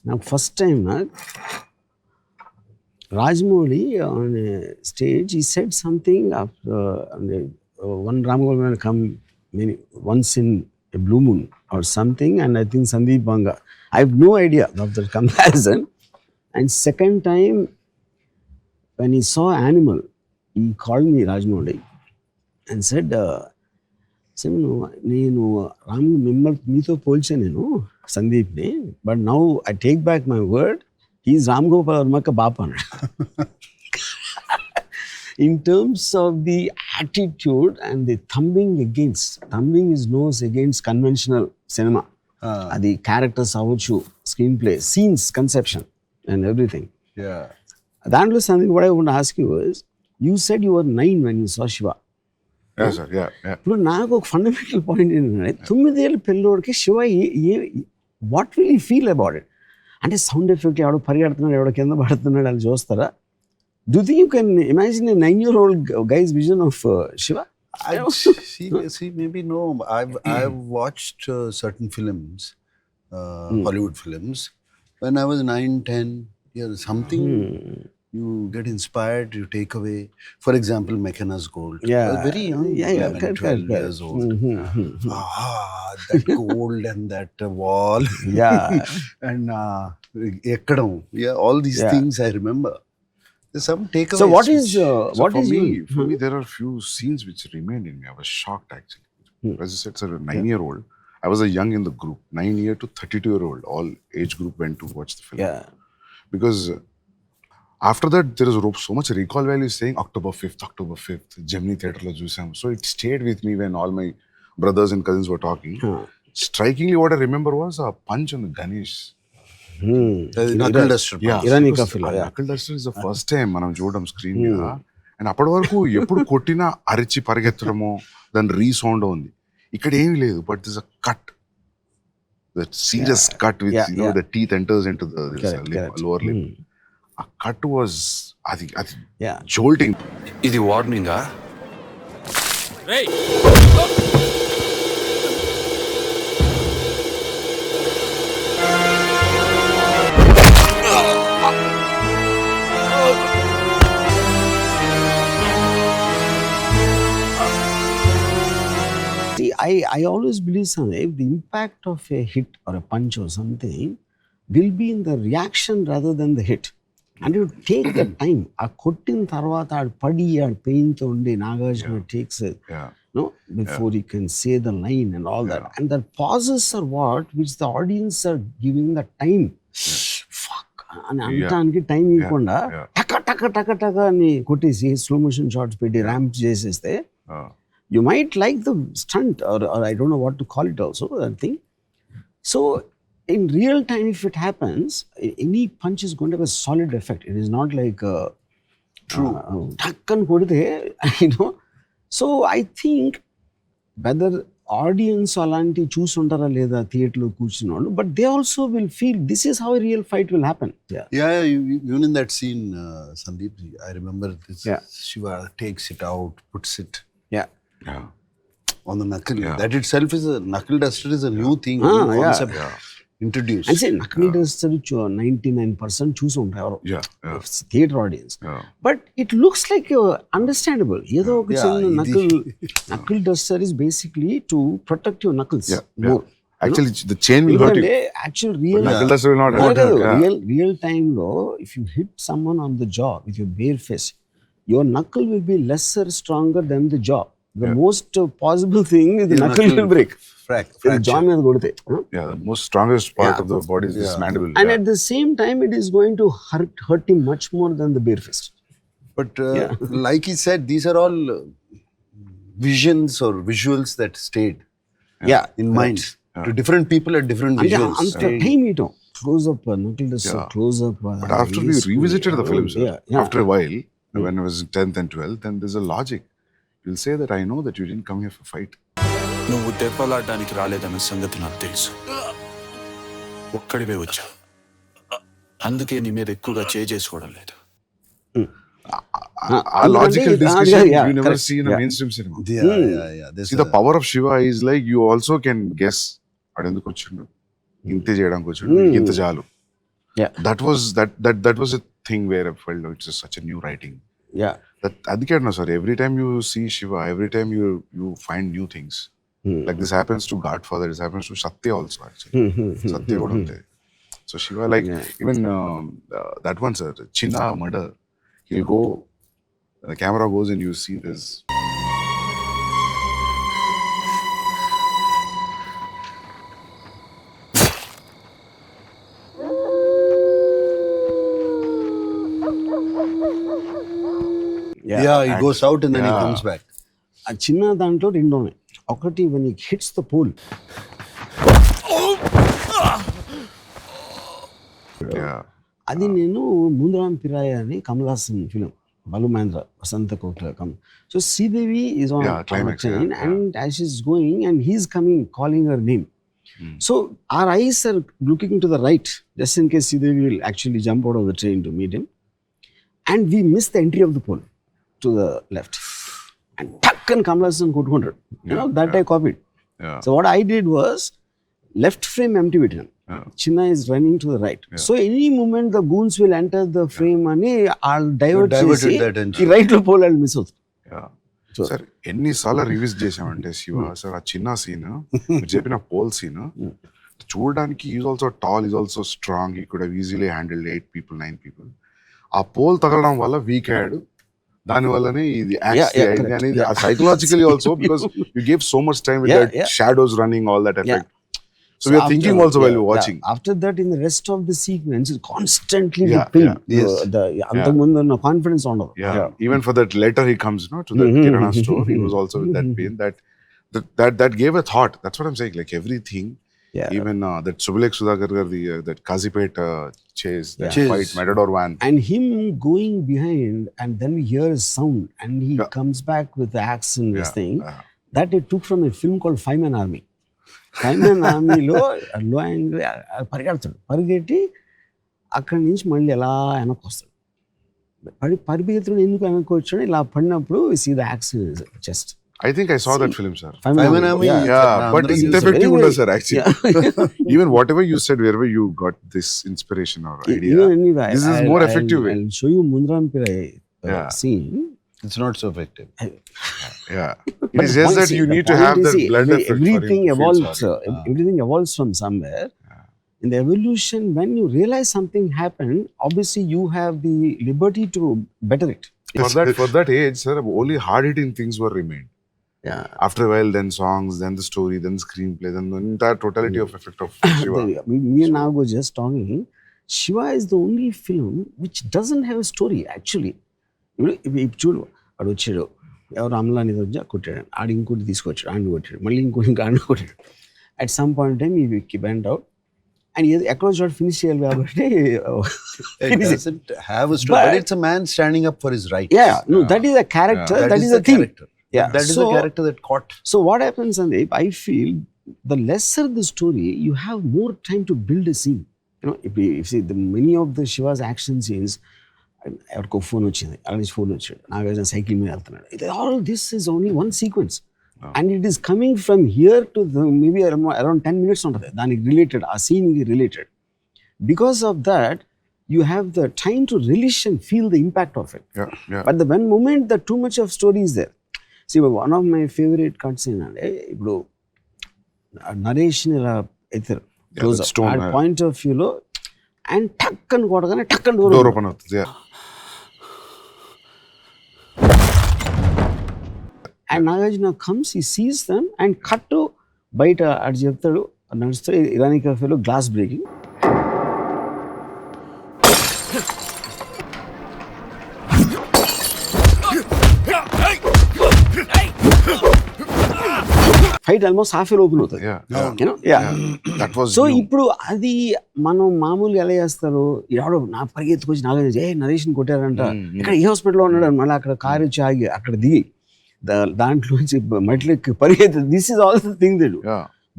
నాకు first time Rajmouli on a stage, he said something after one Ram Gopal come once in a blue moon or something, and I think Sandeep Vanga. I have no idea of the comparison. And second time, when he saw Animal, he called me Rajmouli and said, నేను రామ్ మిమ్మల్ని మీతో పోల్చాను నేను సందీప్ని, but now I take back my word, he's Ram Gopal వర్మకి బాప అన్నాడు. In terms of the attitude and the thumbing his nose against conventional cinema. The characters avuchu, screenplay, scenes, conception and everything. Yeah. That something what I want to ask you is, you said you were 9 when you saw Shiva. Yeah, sir. Yeah. ఇప్పుడు నాకు ఒక fundamental point ఏంటంటే 9 ఏళ్ళ పిల్లోడికి Shiva what will you feel about it? అంటే sound effect ఎవడో పరిగెడుతున్నాడు, ఎవడో కింద పడుతున్నాడు అని చూస్తారా? Do you think you can imagine a 9-year-old guy's vision of Shiva? See, maybe no. I've watched certain films, Hollywood films, when I was 9, 10 years. Something you get inspired, you take away. For example, McKenna's Gold. Yeah. I was very young, 11, 12 years old. That gold and that wall. Yeah. And ekkadam. Yeah, all these things I remember. There's some takeaways. So what is for me, there are few scenes which remained in me. I was shocked actually. As I said, sir, 9-year-old. I was a young in the group, 9-year to 32-year-old. All age group went to watch the film. Yeah. Because after that, there is so much recall value saying October 5th, Gemini Theatre lo chusam. So it stayed with me when all my brothers and cousins were talking. Strikingly, what I remember was a punch on the Ganesh. Knuckle duster. Yeah. Knuckle duster is the first time మనం చూడడం screen మీద. And అప్పటి వరకు ఎప్పుడు కొట్టినా అరిచి పరిగెత్తడమో దాని resound ఉంది. ఇక్కడ ఏమీ లేదు, but this a cut, that serious cut with the teeth enters into the lower lip. ఆ కట్ వాజ్ అది జోల్టింగ్. ఇది వార్నింగా? I always believe something, the impact of a hit or a punch or something will be in the reaction rather than the hit. And you take the time. ఆ కొట్టిన తర్వాత ఆడు పడి ఆడు పెయిన్తో ఉండి Nagarjuna takes it, before he can say the line and all that. And the pauses are what which the audience are giving the time. Fuck అని అంటానికి time ఇవ్వకుండా టక టక టక టక అని కొట్టేసి స్లో మోషన్ షాట్స్ పెట్టి ర్యాంప్ చేసేస్తే, you might like the stunt or I don't know what to call it also, that thing. So in real time, if it happens, any punch is going to have a solid effect. It is not like True. Takkan kodite, So I think whether audience alanti chusuntara leda theatre lo కూర్చున్నోళ్ళు, but they also will feel this is how a real fight will happen. Yeah, even in that scene, Sandeep, I remember this. Shiva takes it out, puts it on the knuckle. That itself is a knuckle duster is a new thing, new concept introduced. I say knuckle duster 99% choose ఉంటారు theatre audience. But it looks like understandable. ఏదో ఒక చిన్న knuckle duster is basically to protect your knuckles more. Actually, the chain will hurt you. Actual real knuckle duster will not hurt you. Real time lo, if you hit someone on the jaw with your bare fist, your knuckle will be lesser stronger than the jaw. The most possible thing is the knuckle will break. Fracture. Jaw మీద కొడితే. The most strongest part of the body is this mandible. And at the same time, it is going to hurt him much more than the bare fist. But like he said, these are all visions or visuals that stayed in mind. To different people at different visuals. అంత time ఇటం close up knuckle duster, close up. But after we revisited the films, after a while, when I was in 10th and 12th, then there's a logic. You'll say that I know that you didn't come here for fight. నువ్వు దెబ్బలాడడానికి రాలేదన్న సంగతి నాకు తెలుసు. ఒక్కడివే వచ్చా, అందుకే నీ మీద ఎక్కువగా చేసుకోవడం లేదు. A logical discussion you never see in a mainstream cinema. See, the power of Shiva is like you also can guess. అడెందుకు వచ్చిండు, ఇంతే చేయడానికి వచ్చిండు, ఇంత చాలు. Yeah. That was a thing where I felt it's just such a new writing. Yeah. That adike no sir. Every time you see Shiva, every time you find new things. Like this happens to Godfather. This happens to Satya also actually. Satya kuda untadi. So Shiva, like even that one sir, Chinna murder. He'll go. The camera goes and you see this. Yeah, he goes out and then he comes back. ఆ చిన్న దాంట్లో రెండు ఉన్నాయి. ఒకటి when he hits the pole. Yeah. అది నేను ముందరాం పిరాయ అని Kamal Haasan film, Balu Mahindra, వసంత కోట్ల come. So Sridevi is on climax, train yeah. and as she's going and he's coming calling her name. So our eyes are looking to the right just in case Sridevi will actually jump out of the train to meet him. And we miss the entry of the pole to the left. And tuck and Kamal Hassan కొట్టుకుంటాడు. You know, that I copied. Yeah. So what I did was left frame empty పెట్టాను. Chinna is running to the right. So any moment the goons will enter the frame అని I'll divert చేసి ఈ right లో pole miss అవుతుంది. Sir ఎన్నిసార్లు reviews చేసామంటే Shiva sir ఆ చిన్న సీన్ చెప్పిన పోల్ సీన్ చూడడానికి is also tall, is also strong, he could have easily handled 8 people 9 people. ఆ పోల్ తగలడం వల్ల వీక్ అయ్యాడు, దాని వల్లనే ఇది అనేది psychologically also because you give so much time with that shadows running all that effect. So we are thinking also while you're watching. After that, in the rest of the sequence, it's constantly build the antamundu no confidence on. Even for that letter he comes, no, to the Kirana store, he was also with that pain. That gave a thought. That's what I'm saying. Like everything, even that Subulek Sudhakar that Kazipet chase, that fight, Matador van, and him going behind, and then we hear a sound, and he comes back with the axe and this thing that I took from a film called Five-Man Army. Five-Man Armyలో low angle పరిగెడతాడు, పరిగెట్టి అక్కడి నుంచి మళ్ళీ ఎలా వెనక్కి వస్తాడు. పరిగెత్తుడు ఎందుకు వెనక్కి వచ్చాడు, ఇలా పడినప్పుడు see the accident chest. I think I saw that film, sir. Five-Man Army, But it's effective under, sir, actually. Even whatever you said, wherever you got this inspiration or idea, this is more effective way. I'll show you Mundaram Pirai scene. It's not so effective. It is just that you need to have that blood effect. Everything evolves. Everything evolves from somewhere. In the evolution, when you realize something happened, obviously you have the liberty to better it. For that age, sir, only hard-hitting things were remained. After a while, then songs, then the story, then the screenplay, then the entire totality of effect of Shiva. Me and Nago just talking. Shiva is the only film which doesn't have a story actually. చూడు వాడు వచ్చాడు, ఎవరు అమలాని వచ్చా కొట్టాడు, ఆడు ఇంకోటి తీసుకొచ్చాడు, ఆడిని కొట్టాడు, మళ్ళీ ఇంకోటి ఆడిని కొట్టాడు. అట్ సమ్ పాయింట్ టైమ్ ఈ బెంట్ అవుట్ అండ్ ఎక్కడో చోట ఫినిష్ చేయాలి కాబట్టి it doesn't have a story, but it's a man standing up for his right. That is a character, that is a thing. That is the character that caught. So what happens, Sandeep, I feel the lesser the story, you have more time to build a scene. You know, if you see the many of the Shiva's action scenes, ఎవరికో phone వచ్చింది, అక్కడ నుంచి phone వచ్చాడు, Nagarjuna cycle మీద వెళ్తున్నాడు, all this is only one sequence and it is coming from here to maybe around 10 minutes ఉంటుంది దానికి related, ఆ సీన్కి related. Because of that you have the time to relish and feel the impact of it. But the one moment the too much of story is there. See one of my favourite cuts ఏంటంటే ఇప్పుడు నరేష్ని ఇలా ఎత్తారు close point of వ్యూలో and టక్ అని కొట్టగానే టక్ అని డోర్ ఓపెన్ అవుతుంది. And Nagarjuna comes, he sees them and cut to బయట అటు చెప్తాడు, నడుస్తాడు, ఇరానీ కఫేలో glass breaking. Fight almost half open అవుతుంది. సో ఇప్పుడు అది మనం మామూలుగా ఎలా చేస్తారు, ఎవడో నా పరిగెత్తుకొచ్చి నాగార్జున నరేష్ని కొట్టారంట, ఇక్కడ ఈ హాస్పిటల్లో ఉన్నాడు, మళ్ళీ అక్కడ కారు వచ్చి ఆగి అక్కడ దిగి దాంట్లోంచి మెట్లెక్కి పరిగెత్తి, this is all the thing they do.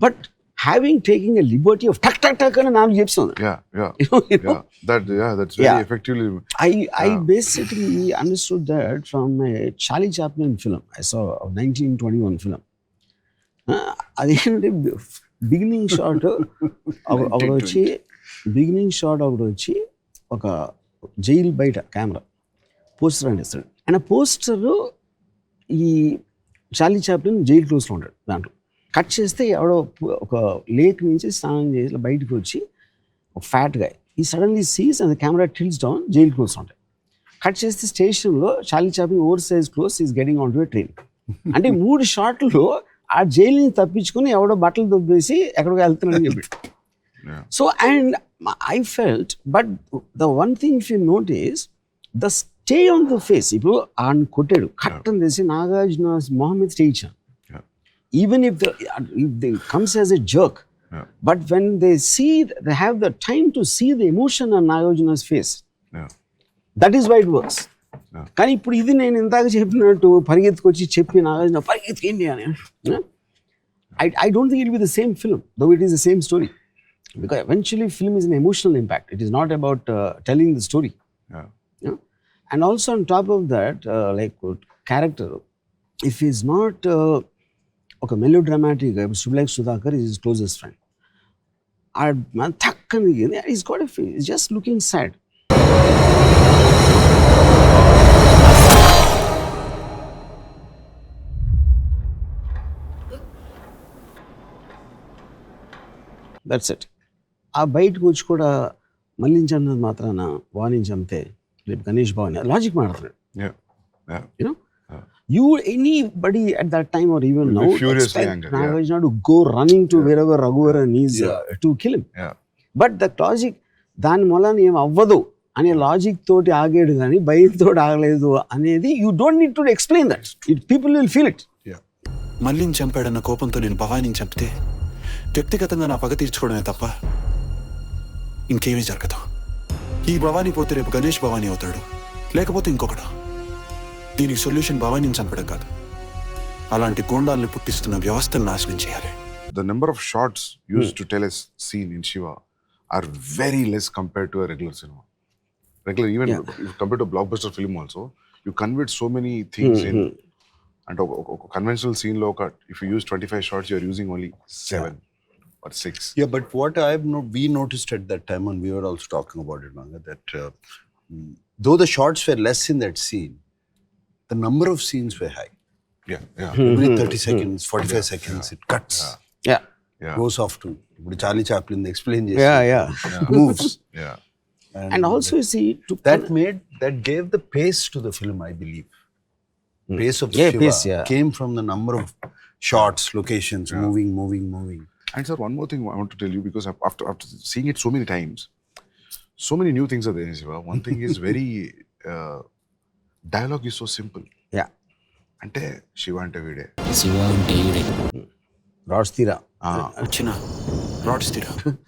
But having taking a liberty of tuck tuck tuck అని నాకు చెప్తుంది. That's very effectively. I basically understood that from a Charlie Chaplin film I saw, of 1921 film. అదేంటంటే beginning shot ఒకడు వచ్చి beginning shot ఒకటి వచ్చి ఒక jail బయట కెమెరా పోస్టర్ అంటిస్తాడు. అండ్ ఆ పోస్టర్ ఈ చార్లీ చాప్లిన్ జైలు క్లోజ్లో ఉంటాడు. దాంట్లో కట్ చేస్తే ఎవడో ఒక లేక్ నుంచి స్నానం చేసి బయటకు వచ్చి ఒక ఫ్యాట్ గా he suddenly sees and camera tilts down, jail close ఉంటాయి. కట్ చేస్తే స్టేషన్లో Charlie Chaplin over size close is getting on to a train. అంటే 3 షాట్లు ఆ జైలుని తప్పించుకొని ఎవడో బట్టలు దొబ్బేసి ఎక్కడికో వెళ్తున్నాడని చెప్పి. So and I felt, but the one thing if you notice the stay on the face. ఇప్పుడు ఆయన కొట్టాడు, కట్ అని తెలిసి నాగార్జున మొహం మీద స్టే ఇచ్చాను. Even if they comes as a jerk, but when they see they have the time to see the emotion on Nagarjuna's face, that is why it works. కానీ ఇప్పుడు ఇది నేను ఇందాక చెప్పినట్టు పరిగెత్తుకొచ్చి చెప్పి నాగార్జున పరిగెత్తికేంటి అని, I don't think it will be the same film, though it is the same story. Because eventually film is an emotional impact. It is not about telling the story. Yeah? And also on top of that, like character, if he's not okay, melodramatic, like Sudhakar is his closest friend. He's got a face, he's just looking sad. That's it. ఆ బయటకు వచ్చి కూడా మళ్ళించన్నది మాత్రాన వాణిని చంపితే రేపు గణేష్ బాబుని logic మాట్లాడుతున్నాడు. You know you anybody at that time or even now Nagarjuna to go running to wherever Raghuvaran is to kill him. But the logic దాని మూలాన ఏం అవ్వదు అనే లాజిక్ తోటి ఆగాడు కానీ భయంతో ఆగలేదు అనేది you don't need to explain that. People will feel it. మళ్ళీని చంపాడన్న కోపంతో నేను భవానీని చంపితే వ్యక్తిగతంగా నా పగ తీర్చుకోవడమే తప్ప ఇంకేమీ జరగదు. ఈ భవానీ పోతే రేపు గణేష్ భవానీ అవుతాడు, లేకపోతే ఇంకొకడు. దీనికి సొల్యూషన్ భవానీని చంపడం కాదు, అలాంటి గూండాల్ని పుట్టిస్తున్న వ్యవస్థను నాశనం చేయాలి. The number of shots used to tell a scene in Shiva are very less compared to a regular cinema. Even compared to a blockbuster film also, you convert so many things in. And a conventional scene lo, if you use 25 shots, you are using only 7 or 6. Yeah, but what we noticed at that time, and we were also talking about it, Vanga, that though the shots were less in that scene, the number of scenes were high. Every 30 seconds, 45 seconds, it cuts. Goes off to Charlie Chaplin explain moves. And also you see that gave the pace to the film, I believe. Pace of Shiva came from the number of shots, locations, moving. And sir, one more thing I want to tell you, because after seeing it so many times, so many new things are there in Shiva. One thing is very dialogue is so simple. అంటే శివ అంటే వీడే, rods తీరా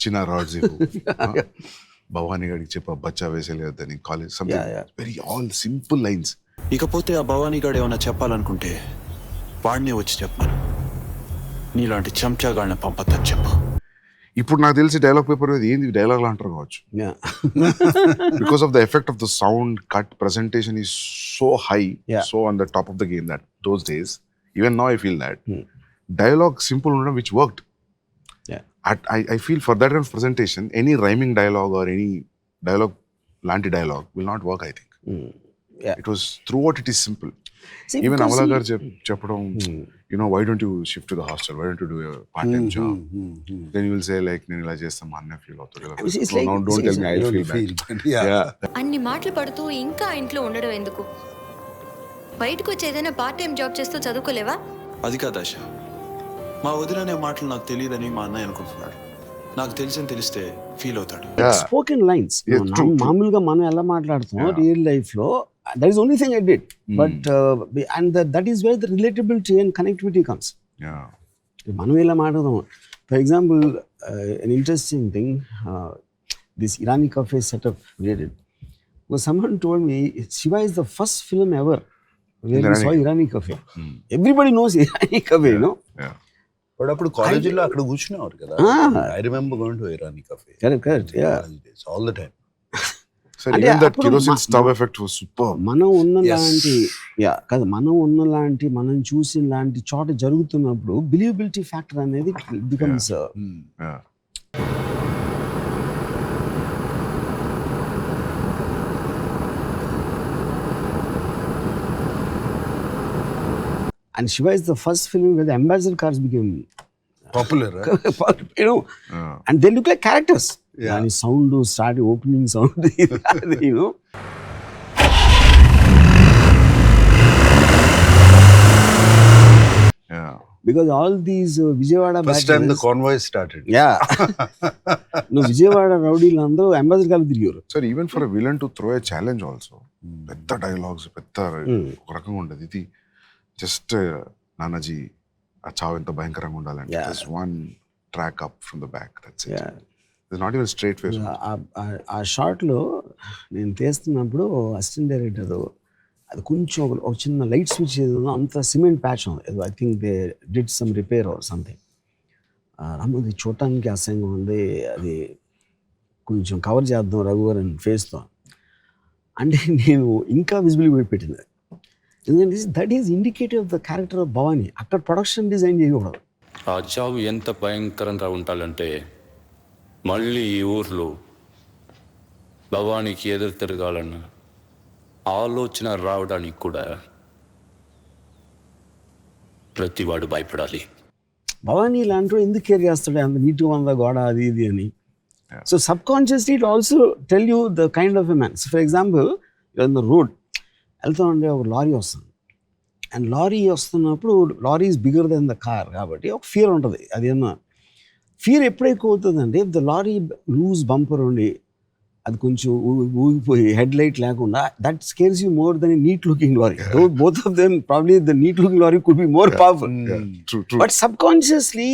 చిన్న rods Bhavani గడికి చెప్ప బచ్చా వేసేలేదని college, something very all simple lines. ఇకపోతే ఆ భవానీ గాడు ఏమన్నా చెప్పాలనుకుంటే వాడినే వచ్చి చెప్పాను, నీలాంటి చెంచాగాళ్ళని పంపద్దని చెప్పు. ఇప్పుడు నాకు తెలిసి డైలాగ్ పేపర్ ఏంది డైలాగ్ అంటారు కావచ్చు. Because of the effect of the sound cut presentation is so high, so on the top of the game that those days, even now I feel that dialogue simple ఉండడం which worked. I feel for that kind of presentation, any rhyming dialogue or any dialogue, lanti dialogue will not work, I think. It was throughout it is simple. See, even Amala gar cheppadam, you know, why don't you shift to the hostel? Why don't you do a part-time job? Then you will say like, nenu ila chestam anna feel avutadu. So now don't tell me I feel bad. అన్ని మాటలు పడుతూ ఇంకా ఇంట్లో ఉండడం ఎందుకు? బయటకు వచ్చి ఏదైనా పార్ట్ టైం జాబ్ చేస్తూ చదువుకోలేవా? అది కాదు ఆశ, మా వదిలనే మాటలు నాకు తెలియదని మా అన్నయ్య అనుకుంటున్నాడు. నాకు తెలిస్తే ఫీల్ అవుతాడు. స్పోకెన్ లైన్స్ మామూలుగా మనం ఎలా మాట్లాడుతాం రియల్ లైఫ్ లో, that is only thing I did, but and that is where the relatability and connectivity comes. మనం ఎలా మాట్లాడదాం, for example an interesting thing, this Irani cafe setup we did, was someone told me Shiva is the first film ever where we saw Irani cafe. Everybody knows Irani cafe, you know. But అప్పుడు కాలేజీలో అక్కడ కూర్చునేవారు కదా. I remember going to Irani కఫే. Correct all the time. So even that kerosene stove effect was super. మనం ఉన్న లాంటి మనం చూసిన లాంటి చోట జరుగుతున్నప్పుడు బిలీవబిలిటీ ఫ్యాక్టర్ అనేది becomes And Shiva is the first film where the ambassador cars became Popular, and they look like characters. Yeah. And sound started opening sound, Yeah. because all these Vijayawada First time the batches- convoy started. yeah. No, Vijayawada rowdీలు అందరూ ambassador కార్లు తిరిగారు. Sir even for villain to throw A challenge also పెద్ద dialogues పెద్ద ఒక రకంగా ఉండదు. ఇది just Nanaji ఆ చావు ఎంత భయంకరంగా ఉండాలంటే just one track up from the back, that's it. It's not even straight face. ఆ షార్ట్లో నేను తీస్తున్నప్పుడు అసిస్టెంట్ డైరెక్టర్ అది కొంచెం ఒక చిన్న లైట్ స్విచ్ ఏదో అంత సిమెంట్ ప్యాచ్ ఉంది, I think they did some repair or something. అది చూడటానికి అసహ్యంగా ఉంది, అది కొంచెం కవర్ చేద్దాం రఘువరన్ ఫేస్తో అంటే నేను ఇంకా విజిబిలిటీ పెట్టింది. ఎందుకంటే that is indicative of the character of Bhavani. అక్కడ ప్రొడక్షన్ డిజైన్ చేయకూడదు. ఆ చావు ఎంత భయంకరంగా ఉండాలంటే మళ్ళీ ఈ ఊర్లో భవానీకి ఎదురు తిరగాలన్న ఆలోచన రావడానికి కూడా ప్రతివాడు భయపడాలి. భవానీ ఇలాంటి ఎందుకు కేర్ చేస్తాడు, అంత నీట్గా ఉందా గోడ అది ఇది అని. So subconsciously it also tell you the kind of a man. So for example in the road వెళ్తా ఉండే ఒక లారీ వస్తుంది, అండ్ లారీ వస్తున్నప్పుడు lorry is bigger than the car కాబట్టి ఒక ఫియర్ ఉంటుంది. అదేమో ఫియర్ ఎప్పుడు ఎక్కువ అవుతుందంటే if the lorry loose bumper ఉండి అది కొంచెం ఊగిపోయి హెడ్ లైట్ లేకుండా, that scares you more than neat looking lorry. Both of them probably the neat looking lorry could be more powerful. But subconsciously,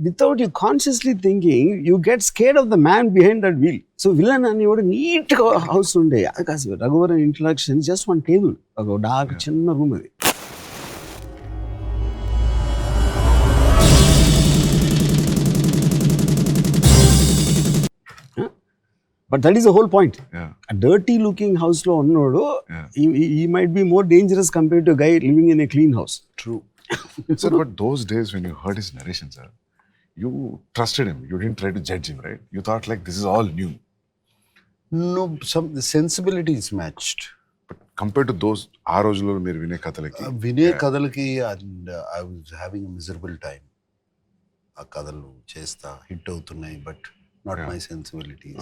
without you consciously thinking, you get scared of the man behind that wheel. So villain అనేవాడు neat house ఉండే, అది కాదు Raghuvaran introduction just one table, ఒక dark చిన్న room అది. But that is the whole point. Yeah. A dirty looking house లో ఉన్నోడు he might be more dangerous compared to a guy living in a clean house. True. Sir, but those days when you heard his narration, sir, you trusted him. You didn't try to judge him, right? You thought like this is all new. No, the sensibility is matched. But compared to those ఆ రోజుల్లో మీరు వినే కథలకి వినే కథలకి and I was having a miserable time. ఆ కథలు చేస్తా hit అవుతున్నాయి, but not my sensibilities.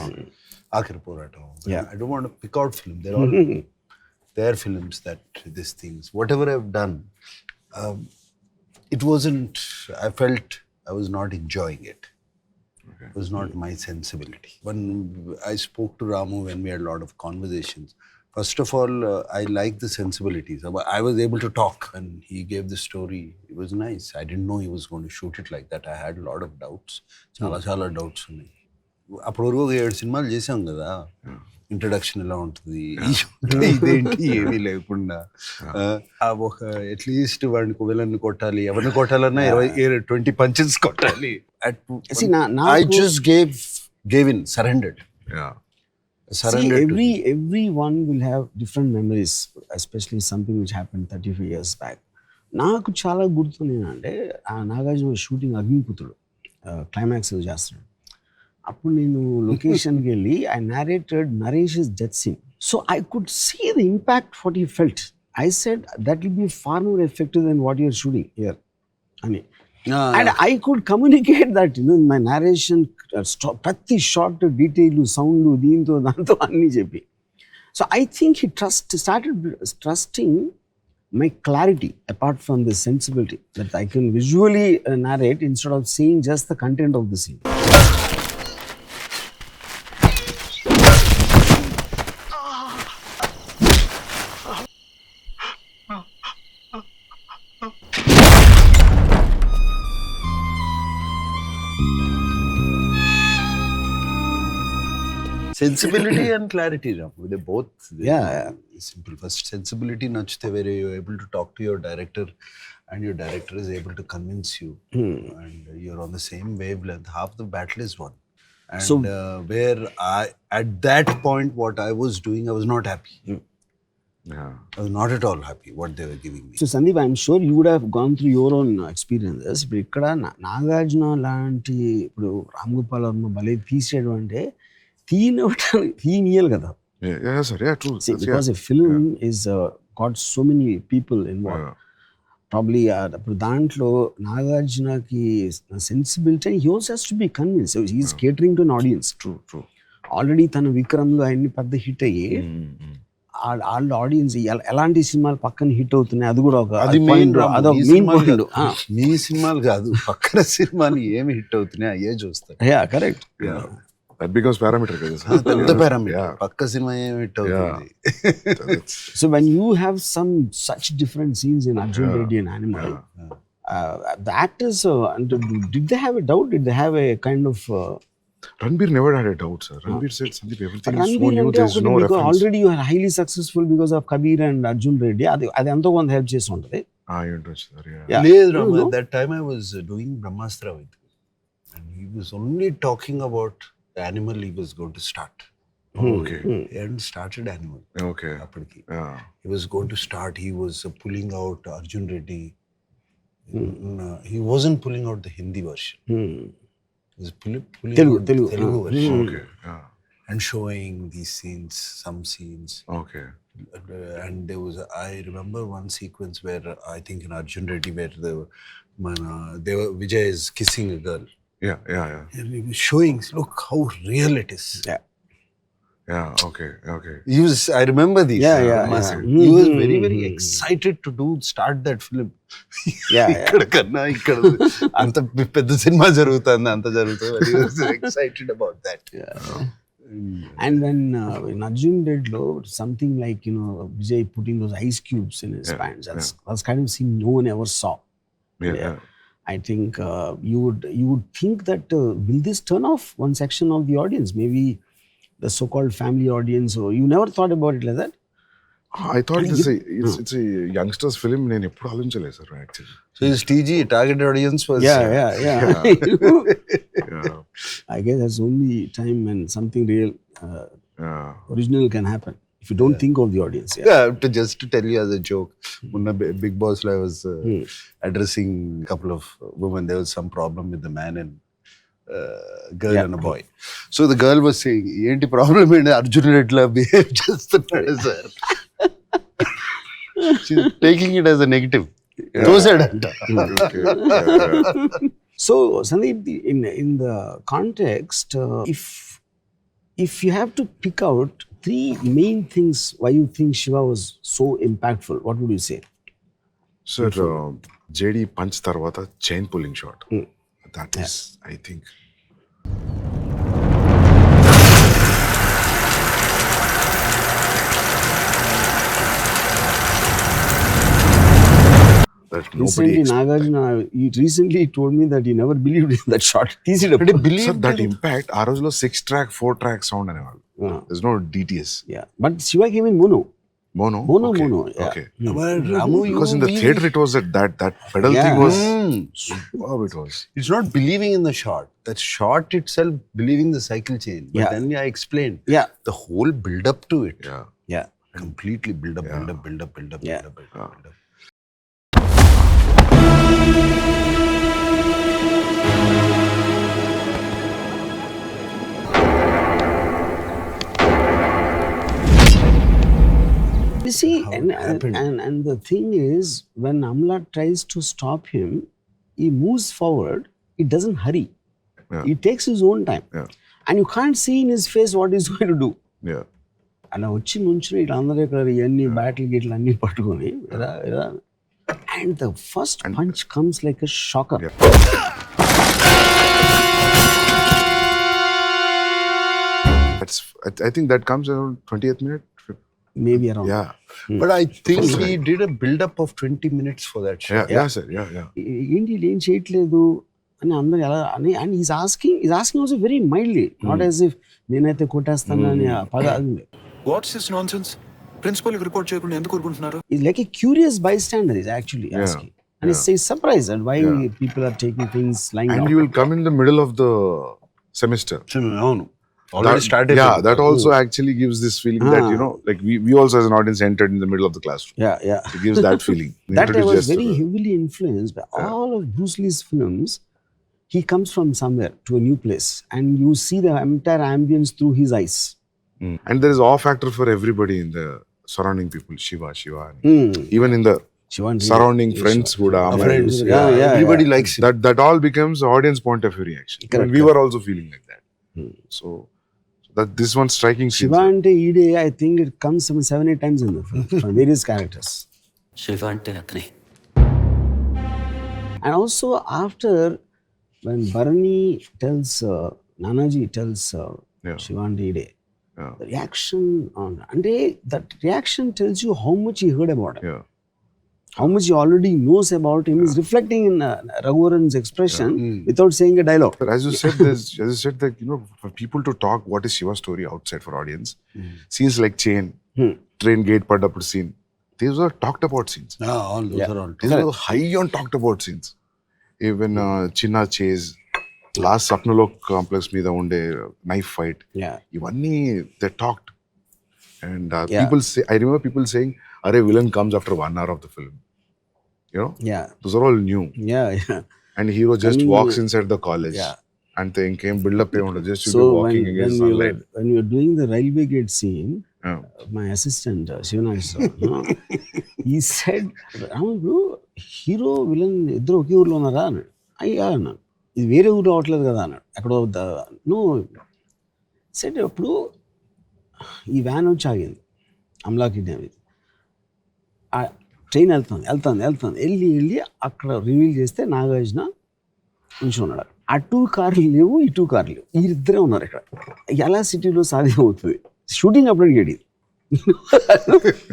ఆఖరి పోరాటం. I don't want to pick out film. They're all their films that these things. Whatever I've done, it wasn't. I felt I was not enjoying it. It was not my sensibility. When I spoke to Ramu, when we had a lot of conversations, first of all, I liked the sensibilities. I was able to talk, and he gave the story. It was nice. I didn't know he was going to shoot it like that. I had a lot of doubts. చాలా doubts ఉన్నాయి. అప్పటి వరకు 7 సినిమాలు చేసాం కదా, introduction ఎలా ఉంటుంది, ఇదేంటి ఏమీ లేకుండా ఒక అట్లీస్ట్ వాడిని విలన్ కొట్టాలి, ఎవరిని కొట్టాలన్నా 20 పంచెస్ కొట్టాలి. I just gave in, surrendered. Yeah. See, everyone will have different memories, especially something which happened 35 years back. నాకు చాలా గుర్తుంది అంటే ఆ నాగార్జున షూటింగ్ అగ్నిపుత్రుడు క్లైమాక్స్ చేస్తున్నాడు. అప్పుడు నేను లొకేషన్కి వెళ్ళి I narrated Naresh's death scene. So I could see the impact what he felt. I said that will be far more effective then what you're shooting here అని. And I could communicate that in my narration, ప్రతి short detail sound దీంతో దాంతో అన్నీ చెప్పి. So I think he started trusting my clarity apart from the sensibility that I can visually narrate instead of seeing just the content of the scene. Sensibility and clarity, they both. Yeah. Simple. First, sensibility nachte where you're able to talk to your director, and your director is able to convince you, and you're on the same wavelength. Half the battle is won. And So, where at that point, what I was doing, I was not happy. Yeah. I was not at all happy what they were giving me. So Sandeep, I'm sure you would have gone through your own experiences. ఇప్పుడు ఇక్కడ నాగార్జున లాంటి ఇప్పుడు రామ్ గోపాల్ వర్మ భలే తీసేయడం అంటే తీనియాలి కదా. Yeah, sir. Yeah, true. See, because a film is got so many people involved. Probably అప్పుడు దాంట్లో నాగార్జునకి sensibility he also has to be convince he's catering to an audience. True. Already తన విక్రమ్లో అన్ని పెద్ద హిట్ అయ్యి వాళ్ళ ఆడియన్స్ ఎలాంటి సినిమాలు పక్కన హిట్ అవుతున్నాయి అది కూడా ఒక అది మెయిన్ అదొక మెయిన్ పాయింట్. మీ సినిమాలు కాదు, పక్కన సినిమాలు ఏమి హిట్ అవుతున్నాయి అయ్యే చూస్తారు. కరెక్ట్. That becomes parameter కదా సార్. పెద్ద పారామీటర్, పక్క సినిమా ఏమి హిట్ అవుతుంది. So when you have such different scenes in Arjun Reddy and Animal, the actors, did they have a doubt? Did they have a kind of... Ranbir never had a doubt, sir. Ranbir said, Sandeep, everything is so Ranbir new, అంటే there's ఒకటి no because reference. already you are highly successful because of Kabir and Arjun Reddy. అది ఎంతో కొంత help చేసి ఉంటుంది. ఏంటొచ్చు sir. Yeah. లేదు No, Rama, no. that time I was doing Brahmastra with him. And he was only talking about the animal he was going to start. Okay. He hadn't started Animal. Okay. అప్పటికి. Yeah. He was going to start, he was pulling out Arjun Reddy. He wasn't pulling out the Hindi version. He was pulling out the Telugu version. Okay. Yeah. And showing these scenes, some scenes. Okay. And there was, I remember one sequence where I think in Arjun Reddy where Vijay is kissing a girl. Yeah. And he was showing, look how real it is. Yeah. Okay. He was, I remember these. Yeah. He was very, very excited to start that film. ఇక్కడ కన్నా ఇక్కడ అంత పెద్ద cinema జరుగుతుంది, అంత జరుగుతుంది. He was excited about that. And when in Arjun Reddy lo something like Vijay putting those ice cubes in his pants, that's kind of scene no one ever saw. Yeah. I think you would think that will this turn off one section of the audience, maybe the so-called family audience, or you never thought about it like that? I thought it's a youngsters film. నేను ఎప్పుడు ఆలోచించలేదు sir actually. So his TG, target audience was... Yeah. I guess that's only time when something real, original can happen. If you don't think of the audience. Just to tell you as a joke, Munna Big Boss I was addressing a couple of women. There was some problem with the man and girl and a boy. So the girl was saying, "Enti problem in Arjun Reddy la behave chestunnadu sir." She's taking it as a negative. Tosadanta. So Sandeep, in the context, if you have to pick out 3 main things why you think Shiva was so impactful, what would you say? Sir, JD punch తర్వాత chain pulling shot. That is, I think. That nobody Recently, Nagarjuna, he recently told me that he never believed in that shot. Sir, that impact, ఆ రోజులో 6-track, 4-track sound అనేవాళ్ళు. There's no DTS. Yeah, but Shiva came in mono. Mono. Yeah. Okay. But Ramu, Because in the theater it was that pedal thing was superb. It was. It's not believing in the shot. That shot itself, believing the cycle chain. But then I explained. Yeah. The whole build up to it. Yeah. Completely build up. You see, and the thing is, when Amla tries to stop him, he moves forward. He doesn't hurry. He takes his own time. And you can't see in his face what he's going to do. Yeah. అలా వచ్చి నుంచుని ఇట్లా అందరూ ఇక్కడ ఇవన్నీ battle గిట్లు అన్నీ పట్టుకొని and the first punch comes like a shocker. I think that comes around 20th minute. Maybe around. Yeah. But I think he did a build up of 20 minutes for that shot. Yeah, sir. Yeah. ఏంటి ఏం చేయట్లేదు అని అందరు ఎలా అని and is asking also very mildly, not as if నేనైతే కొట్టేస్తాను అని పద. What's this nonsense? ప్రిన్సిపల్ కి రిపోర్ట్ చేయకుండా ఎందుకు ఊరుకుంటున్నారు? Is like a curious bystander is actually asking. And he's surprised at why people are taking things lying down. And you will come in the middle of the semester. No. Already started. Yeah, that also actually gives this feeling that, like we also as an audience entered in the middle of the classroom. Yeah. It gives that feeling. That I was very heavily influenced by all of Bruce Lee's films. He comes from somewhere to a new place and you see the entire ambience through his eyes. And there is awe factor for everybody in the surrounding people. Shiva. Even in the Shivan, surrounding friends కూడా Friends, Yeah, yeah, everybody likes it. that all becomes audience point of view reaction. Correct, We were also feeling like that. So that this one striking scene. Shiva ante Ide, I think it comes some 7-8 times in the film from various characters. Shiva అంటే అతనే. And also after when Bharani tells Nanaji tells Yeah. Shiva ante Ide, Yeah. the reaction on ante that reaction tells you how much he heard about him. Yeah. How much he already knows about him is reflecting in Raghuvaran's expression without saying a dialogue. But as you said that, you know, for people to talk what is Shiva's story outside for audience, scenes like Chain, train gate padappudu scene, these are talked about scenes. All those are all. These are high on talked about scenes. Even Chinna chase, last Sapnalok complex మీద ఉండే knife fight, Yeah. ఇవన్నీ they talked. And Yeah. people say, I remember people saying, "Arey, villain comes after 1 hour of the film." You know, Yeah. those are all new. Yeah. Yeah. And hero just Coming- walks inside the college. Yeah. And they came build up just to So be walking against sunlight. when we were doing the railway gate scene, Yeah. my assistant Shivanageshwar, he said, "Bro, hero villain ఇద్దరు ఒకే ఊర్లో ఉన్నారా అన్నాడు. అయ్యా అన్నాను, ఇది వేరే ఊర్లో అవట్లేదు కదా అన్నాడు. ఎక్కడో నో సెట్. అప్పుడు ఈ వ్యాన్ వచ్చి ఆగింది అమలా కిడ్నాప్. ఆ ట్రైన్ వెళ్తుంది వెళ్ళి అక్కడ రివీల్ చేస్తే నాగార్జున ఉంచి ఉన్నాడు. అటు కార్లు లేవు, ఇటు కార్లు లేవు, వీరిద్దరే ఉన్నారు ఇక్కడ. ఎలా సిటీలో సాధ్యం అవుతుంది? షూటింగ్ అప్పుడు అడిగాడు.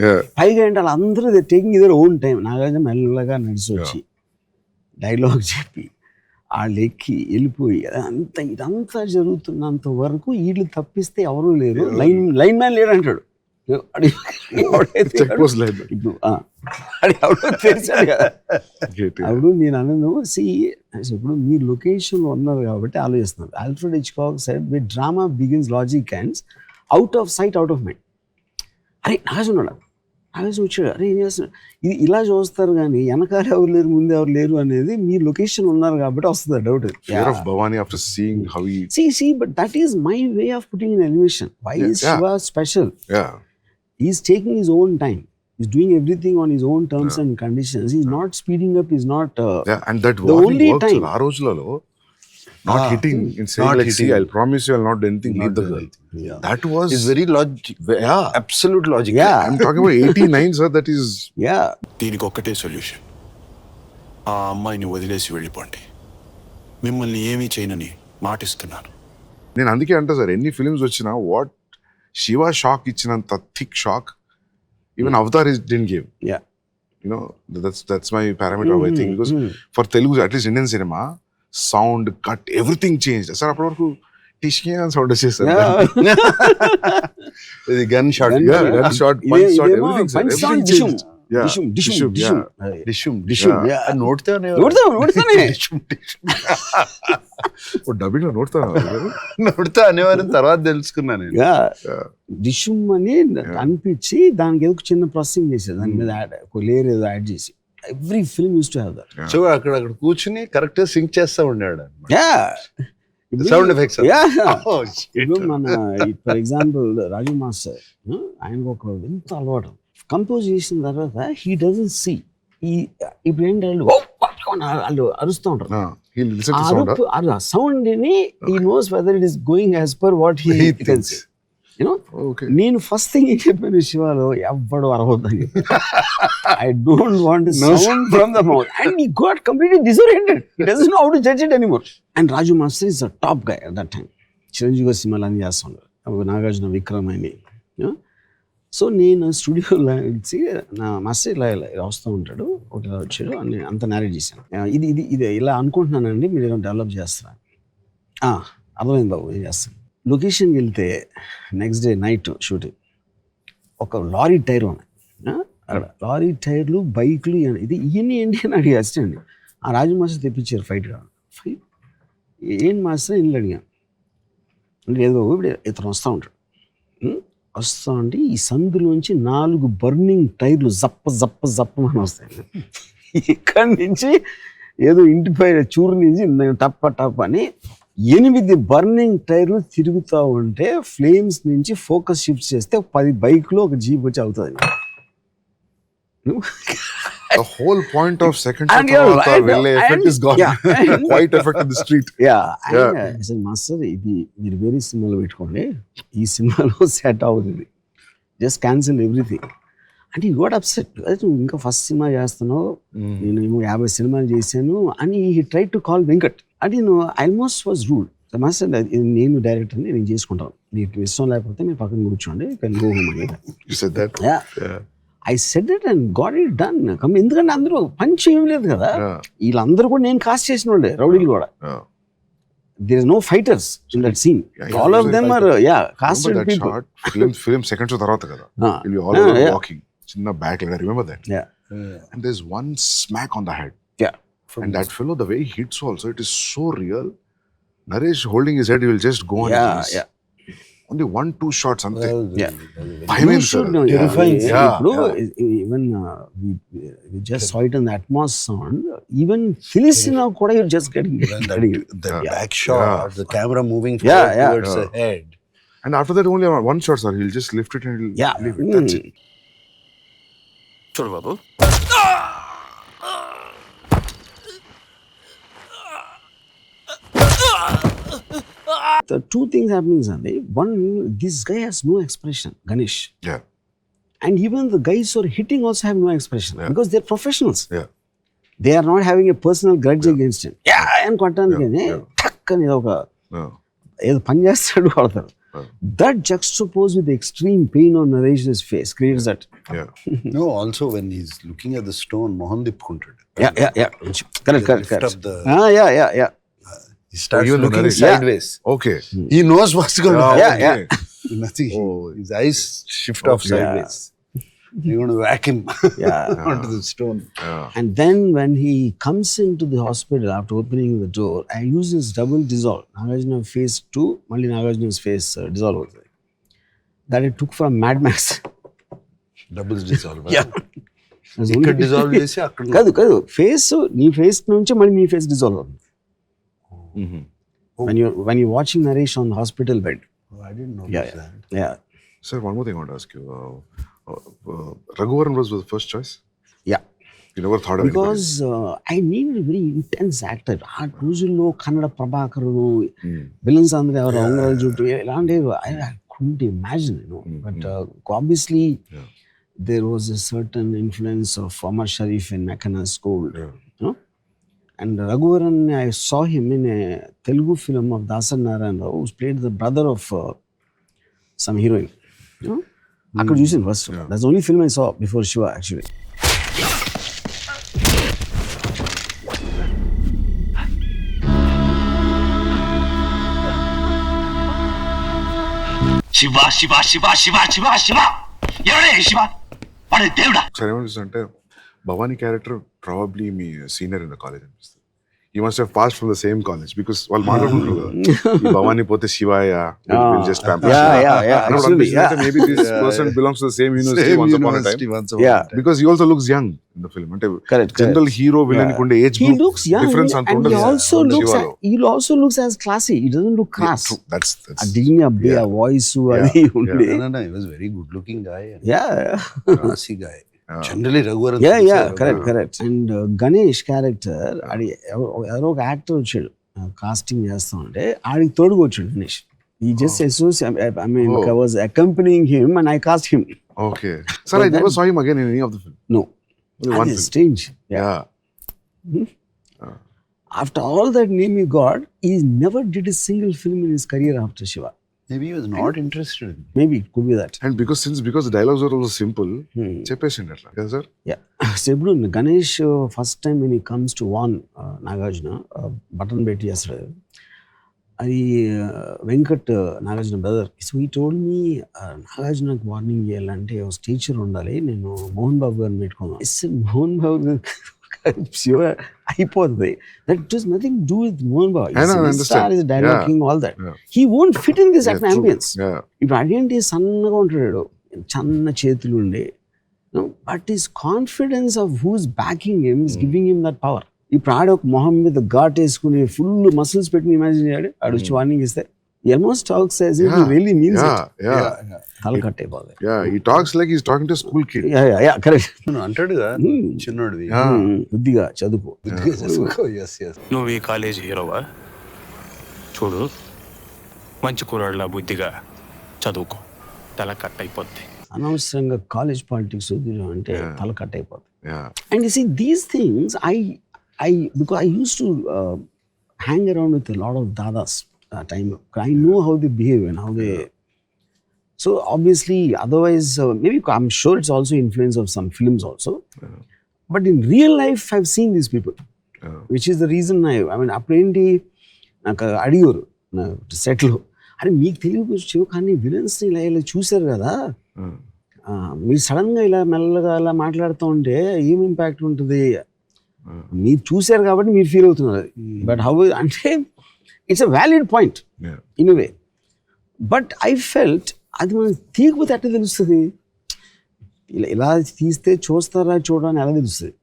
Yeah. పైగా అంటే వాళ్ళందరూ taking either own time. Nagarjuna మెల్లగా నడిచి వచ్చి డైలాగ్ చెప్పి వాళ్ళు ఎక్కి వెళ్ళిపోయి ఇదంతా జరుగుతున్నంత వరకు వీళ్ళు తప్పిస్తే ఎవరూ లేరు. లైన్ మ్యాన్ లేడు అంటాడు. Check post line. ఇప్పుడు ఎవడో తెలిసాడు కదా. Gate, yeah. అప్పుడు నేను అన్నాను, ఇప్పుడు మీరు లొకేషన్లో ఉన్నారు కాబట్టి ఆలోచిస్తున్నారు. Alfred Hitchcock said with drama begins logic ends out of sight out of mind. అరే నాగార్జున వచ్చాడు, అరే ఏం చేస్తున్నాడు, ఇది ఇలా చూస్తారు కానీ వెనకాల ఎవరు లేరు ముందు ఎవరు లేరు అనేది మీ లొకేషన్ ఉన్నారు కాబట్టి వస్తుంది doubt. Fear of Bhavani after seeing how he. See, but that is my way of putting in elevation. Why is Yeah. Shiva special? Yeah. He's taking his own time. He's doing everything on his own terms and conditions. He's not speeding up. He's not. Yeah. And that The warning only works. time- ఆ రోజులలో not hitting in saying Not like, hitting. see, I'll promise you I'll not do anything, leave the do girl. anything. Yeah. That was. It's very logic. Yeah. Absolute logic. Yeah. I'm talking about 89, sir. That is. Yeah. దీనికి ఒక్కటే solution. ఆ అమ్మాయిని వదిలేసి వెళ్ళిపోండి. మిమ్మల్ని ఏమీ చేయనని మాటిస్తున్నాను. నేను అందుకే అంటా సార్, ఎన్ని ఫిల్మ్స్ వచ్చినా వాట్ శివ షాక్ ఇచ్చినంత thick shock even Avatar didn't give. Yeah. You know, that's my parameter of I think, because for Telugu, at least Indian cinema, sound, cut, everything changed. Sir, అప్పటి వరకు టిష్కి అని sound వచ్చేసారు. Gun shot. Yeah, gun shot, punch shot, ఇదేమో everything, sir. punch shot, Everything dishum. changed. Yeah. Dishum. Yeah. Dishum. Yeah. నోటితే నోడతానే. Dubbing లో నోడతాను నోటితే అనేవారని తర్వాత తెలుసుకున్నా నేను. డిషుమ్ అని అనిపించి దానికి ఏదో చిన్న ప్రాసెసింగ్ చేసేది, దాని మీద ఒక లేయర్ ఏదో యాడ్ చేసి. Every film use to have that. So అక్కడ కూర్చుని కరెక్ట్ గా సింక్ చేస్తా ఉండాడు. Yeah. Sound effects. Yeah. Oh, shit. ఇప్పుడు మన ఫర్ ఎగ్జాంపుల్ రాజు మాస్టర్, ఆయనకు ఒక ఎంత అలవాటు. కంపోజ్ చేసిన తర్వాత హీ డజంట్ సీ. ఇప్పుడు ఏంటంటే వాళ్ళు అరుస్తూ ఉంటారు. ఆ సౌండ్ ని he knows whether it is going as per what he can see. Okay. నేను ఫస్ట్ థింగ్ ఏం చెప్పాను శివాలో, ఎవ్వడు అరవద్దని. I don't want sound from the mouth. And he got completely disoriented. He doesn't know how to judge it anymore. And Raju master is a top guy at that time. Chiranjeevi గారి సినిమాలు అన్ని చేస్తుంటారు, నాగార్జున, విక్రమ్ అని. సో నేను స్టూడియోలో ఇచ్చి నా మాస్టర్ ఇలా వస్తూ ఉంటాడు, ఒకటి ఇలా వచ్చాడు అని అంత నేరేట్ చేశాను. ఇది ఇలా అనుకుంటున్నానండి, మీరు ఏమైనా డెవలప్ చేస్తారా? అర్థమైంది బాబు, ఏం చేస్తాను. లొకేషన్కి వెళ్తే నెక్స్ట్ డే నైట్ షూటింగ్, ఒక లారీ టైర్ ఉన్నాయి అక్కడ, లారీ టైర్లు, బైక్లు, ఇవన్నీ ఏంటి అని అడిగి అసిస్టెంట్. ఆ రాజు మాస్టర్ తెప్పించారు ఫైట్ కావాలి. ఏం మాస్టర్ ఇల్లు అడిగాను అంటే, ఏదో ఇప్పుడు ఇతను వస్తూ ఉంటాడు, వస్తూ ఉంటే ఈ సందులోంచి 4 బర్నింగ్ టైర్లు జప్ప అని వస్తాయి. ఇక్కడి నుంచి ఏదో ఇంటిపై చూరు నుంచి టప్ అని 8 బర్నింగ్ టైర్లు తిరుగుతూ ఉంటే ఫ్లేమ్స్ నుంచి ఫోకస్ షిఫ్ట్ చేస్తే 10 బైక్లో ఒక జీప్ వచ్చి అవుతుంది. The whole point of second And you're తర్వాత right. వెళ్ళే effect And- is gone. yeah. Quite effect in the street. అసలు మాస్టర్ ఇది మీరు వేరే సినిమాలో పెట్టుకోండి, ఈ సినిమాలో సెట్ అవుతుంది, జస్ట్ క్యాన్సిల్ ఎవ్రీథింగ్ అంటే యూ గోట్ అప్సెట్. నువ్వు ఇంకా ఫస్ట్ సినిమా చేస్తున్నావు, నేను 50 సినిమాలు చేశాను అని he try to call Venkat. అంటే నేను ఆల్మోస్ట్ వాజ్ రూల్ మాస్టర్, నేను డైరెక్టర్ని, నేను చేసుకుంటాను, మీకు ఇష్టం లేకపోతే మీరు పక్కన కూర్చోండి, కెన్ గో హోమ్ అని. You said that? Yeah. I said it and got it done. ఎందుకంటే అందరూ పంచ్ ఏం లేదు కదా, Yeah. వీళ్ళందరూ కూడా నేను కాస్ట్ చేసిన వాళ్ళే, రౌడీలు కూడా. Yeah. There is no fighters in that scene. Yeah, All yeah, of them are casted Remember that people. shot? Film seconds తర్వాత కదా. Ah. You'll be all over Yeah. walking. చిన్న back like that. Remember that? Yeah. And there's one smack on the head. Yeah. And that fellow, the way he hits also, it is so real. Naresh holding his head, he will just go on his knees. Yeah. Only 1-2 shots ante. Yeah. I mean, You should sir. know. Terrifying. Bro, even we just saw it in the Atmos sound. Even Felicina Koda, you're just getting The back shot, the camera moving Yeah, yeah. towards the head. And after that, only one shot, sir. He'll just lift it and he'll Yeah. leave it. That's it. చూడు బాబు, The two things happening, Sandeep. One, this guy has no expression, Ganesh. Yeah. And even the guys who are hitting also have no expression because they're professionals. Yeah. They are not having a personal grudge against him. And కొట్టానికనే ఠక్ అని ఏదో ఒక Yeah. ఏదో పని చేస్తాడు కొడతారు. That juxtaposed with the extreme pain on Naresh's face creates that. Yeah. No, also when he's looking at the stone, Mohan Dipkunted. Yeah. Correct. Lift up the- Yeah. He starts even the looking narration. sideways. Okay. He knows what's going to happen. Yeah. Nothing. Oh. His eyes shift off sideways. You're going to whack him onto the stone. Yeah. And then when he comes into the hospital after opening the door, I use this double dissolve. Nagarjuna face 2, Malli Nagarjuna's face dissolve అవుతుంది. That I took from Mad Max. Doubles dissolve. Yeah. ఇక్కడ dissolve చేసి అక్కడ కాదు face, నీ face నుంచి మళ్ళీ నీ face dissolve అవుతుంది. Mm-hmm. When you're watching Naresh on the hospital bed. Oh, I didn't know Yeah. that. Yeah. Sir, one more thing I want to ask you. Raghuvaran was the first choice? Yeah. You never thought of Because I needed a very intense actor. ఆ రోజుల్లో Kannada ప్రభాకరుడు, villains అందరూ ఎవరు అంగరాజు జుట్టు ఇలాంటి I couldn't imagine, But obviously there was a certain influence of Omar Sharif in Mekana School. And Raghuvaran, I saw him in a Telugu film of Dasan Narayan Rao, who played the brother of some heroine. అక్కడ చూసాను first. That's the only film I saw before Shiva actually. Sir, అంటే Bhavani character probably me senior in the college అనిపిస్తుంది. You must have passed from the same college because వాళ్ళు మాట్లాడుకుంటారు కదా, ఈ భవానీ పోతే శివాయ just pamper Shiva. Yeah. అన్నప్పుడు Absolutely. అనిపిస్తుంది, అంటే maybe this person belongs to the same university Same once upon a university time once upon a Yeah. time. because he also looks young in the film. అంటే Correct. General hero villain కి ఉండే age He looks young difference అంత and ఉండదు శివాలో. he also looks as classy. He doesn't look crass. True. That's ఆ dignity, ఆ voice అది ఉంది. No, he was a very good looking guy and Yeah. classy guy. Generally Raghuvaran. Yeah, correct. And Ganesh character, అది ఎవరో ఒక actor వచ్చాడు casting చేస్తా ఉంటే, ఆడికి తోడుగా వచ్చాడు Ganesh. He just associated, I was accompanying him and I cast him. Okay. Sir, I never saw him again in any of the film. No. Only one That is film. strange. Yeah. After all that name he got, he never did a single film in his career after Shiva. Maybe he was not interested in it. Maybe it could be that. And because the dialogues were also simple, చెప్పేసిండు అట్లా కదా sir. Yeah. So ఇప్పుడు Ganesh first time when he comes to warn Nagarjuna, button పెట్టి చేస్తాడు, అది Venkat Nagarjuna brother. So ఈ told me నాగార్జునకు warning చేయాలంటే ఒక teacher ఉండాలి, నేను మోహన్ బాబు గారిని పెట్టుకున్నాను. మోహన్ బాబు గారు శివ అయిపోతుంది. That does nothing to do with Mohan Babu. I know, I understand. He's dialoguing, all that. Yeah. He won't fit in this True. ambience. Yeah. ఇప్పుడు అదేంటి సన్నగా ఉంటాడు, చిన్న చేతులు ఉండే, but his confidence of whose backing him is giving him that power. ఇప్పుడు ఆడ ఒక మొహం మీద ఘాట్ వేసుకుని ఫుల్ మసిల్స్ పెట్టుకుని ఇమాజిన్ చేయాడు, ఆడు వచ్చి వార్నింగ్ ఇస్తే almost talks as if he really means it. Yeah. తల కట్ అయిపోతుంది. Yeah, he talks like he's talking to a school kid. Correct. అంటాడుగా చిన్నోడివి బుద్ధిగా చదువుకో. Yes yes. నువ్వు ఈ కాలేజీ హీరోవా? చూడు, మంచి కుర్రాళ్ళ బుద్ధిగా చదువుకో, తల కట్ అయిపోద్ది. అనవసరంగా కాలేజ్ పాలిటిక్స్ అంటే తల కట్ అయిపోతుంది. Yeah. And you see, these things, because I used to hang around with a lot of dadas that time. I know how they behave and how they. So obviously, otherwise, maybe I'm sure it's also influence of some films also. But in real life, I've seen these people, which is the reason I mean, apparently, నాకు అడిగారు సెట్లో, అరే మీకు తెలియవచ్చు కానీ విలన్స్ని ఇలా చూశారు కదా, మీరు సడన్గా ఇలా మెల్లగా ఇలా మాట్లాడుతూ ఉంటే ఏం ఇంపాక్ట్ ఉంటుంది, మీరు చూశారు కాబట్టి మీరు ఫీల్ అవుతున్నారు. బట్ హౌ అంటే it's a valid point in a way. But I felt అది మనం తీయకపోతే ఎట్లా తెలుస్తుంది, ఇలా తీస్తే చూస్తారా చూడని ఎలా తెలుస్తుంది.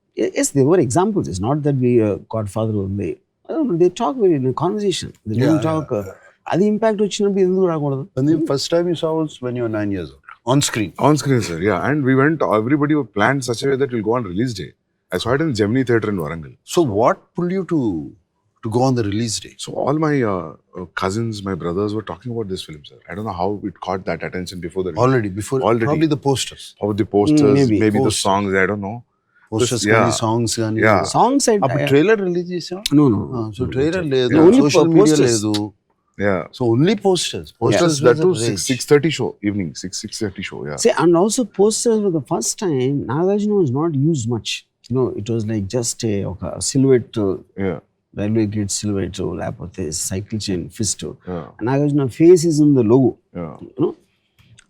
Yes they were examples, it's not that we Godfather only, they talk very in conversation, they don't talk. అది ఇంపాక్ట్ వచ్చినప్పుడు ఎందుకు రాకూడదు? First time you saw was when you were 9 years old. On screen, sir. Yeah, and we went. Everybody planned such a way that we'll go on release day. I saw it in Gemini Theatre in Warangal. So, what pulled you to go on the release day? So, all my cousins, my brothers were talking about this film, sir. I don't know how it caught that attention before the release. Already. Probably the posters. How the posters, maybe the songs. I don't know. Posters, songs, yeah. Songs. Trailer release chesam? No. So trailer ledu, social media ledu. Yeah. So only posters. That too 6:30 show evening, 6:30 show. Yeah. See, and also posters for the first time, Nagarjuna was not used much. You know, it was like just a silhouette. Yeah. Railway gate silhouette, lapothe cycle chain fist. Nagarjuna face is in the logo. Yeah. You know,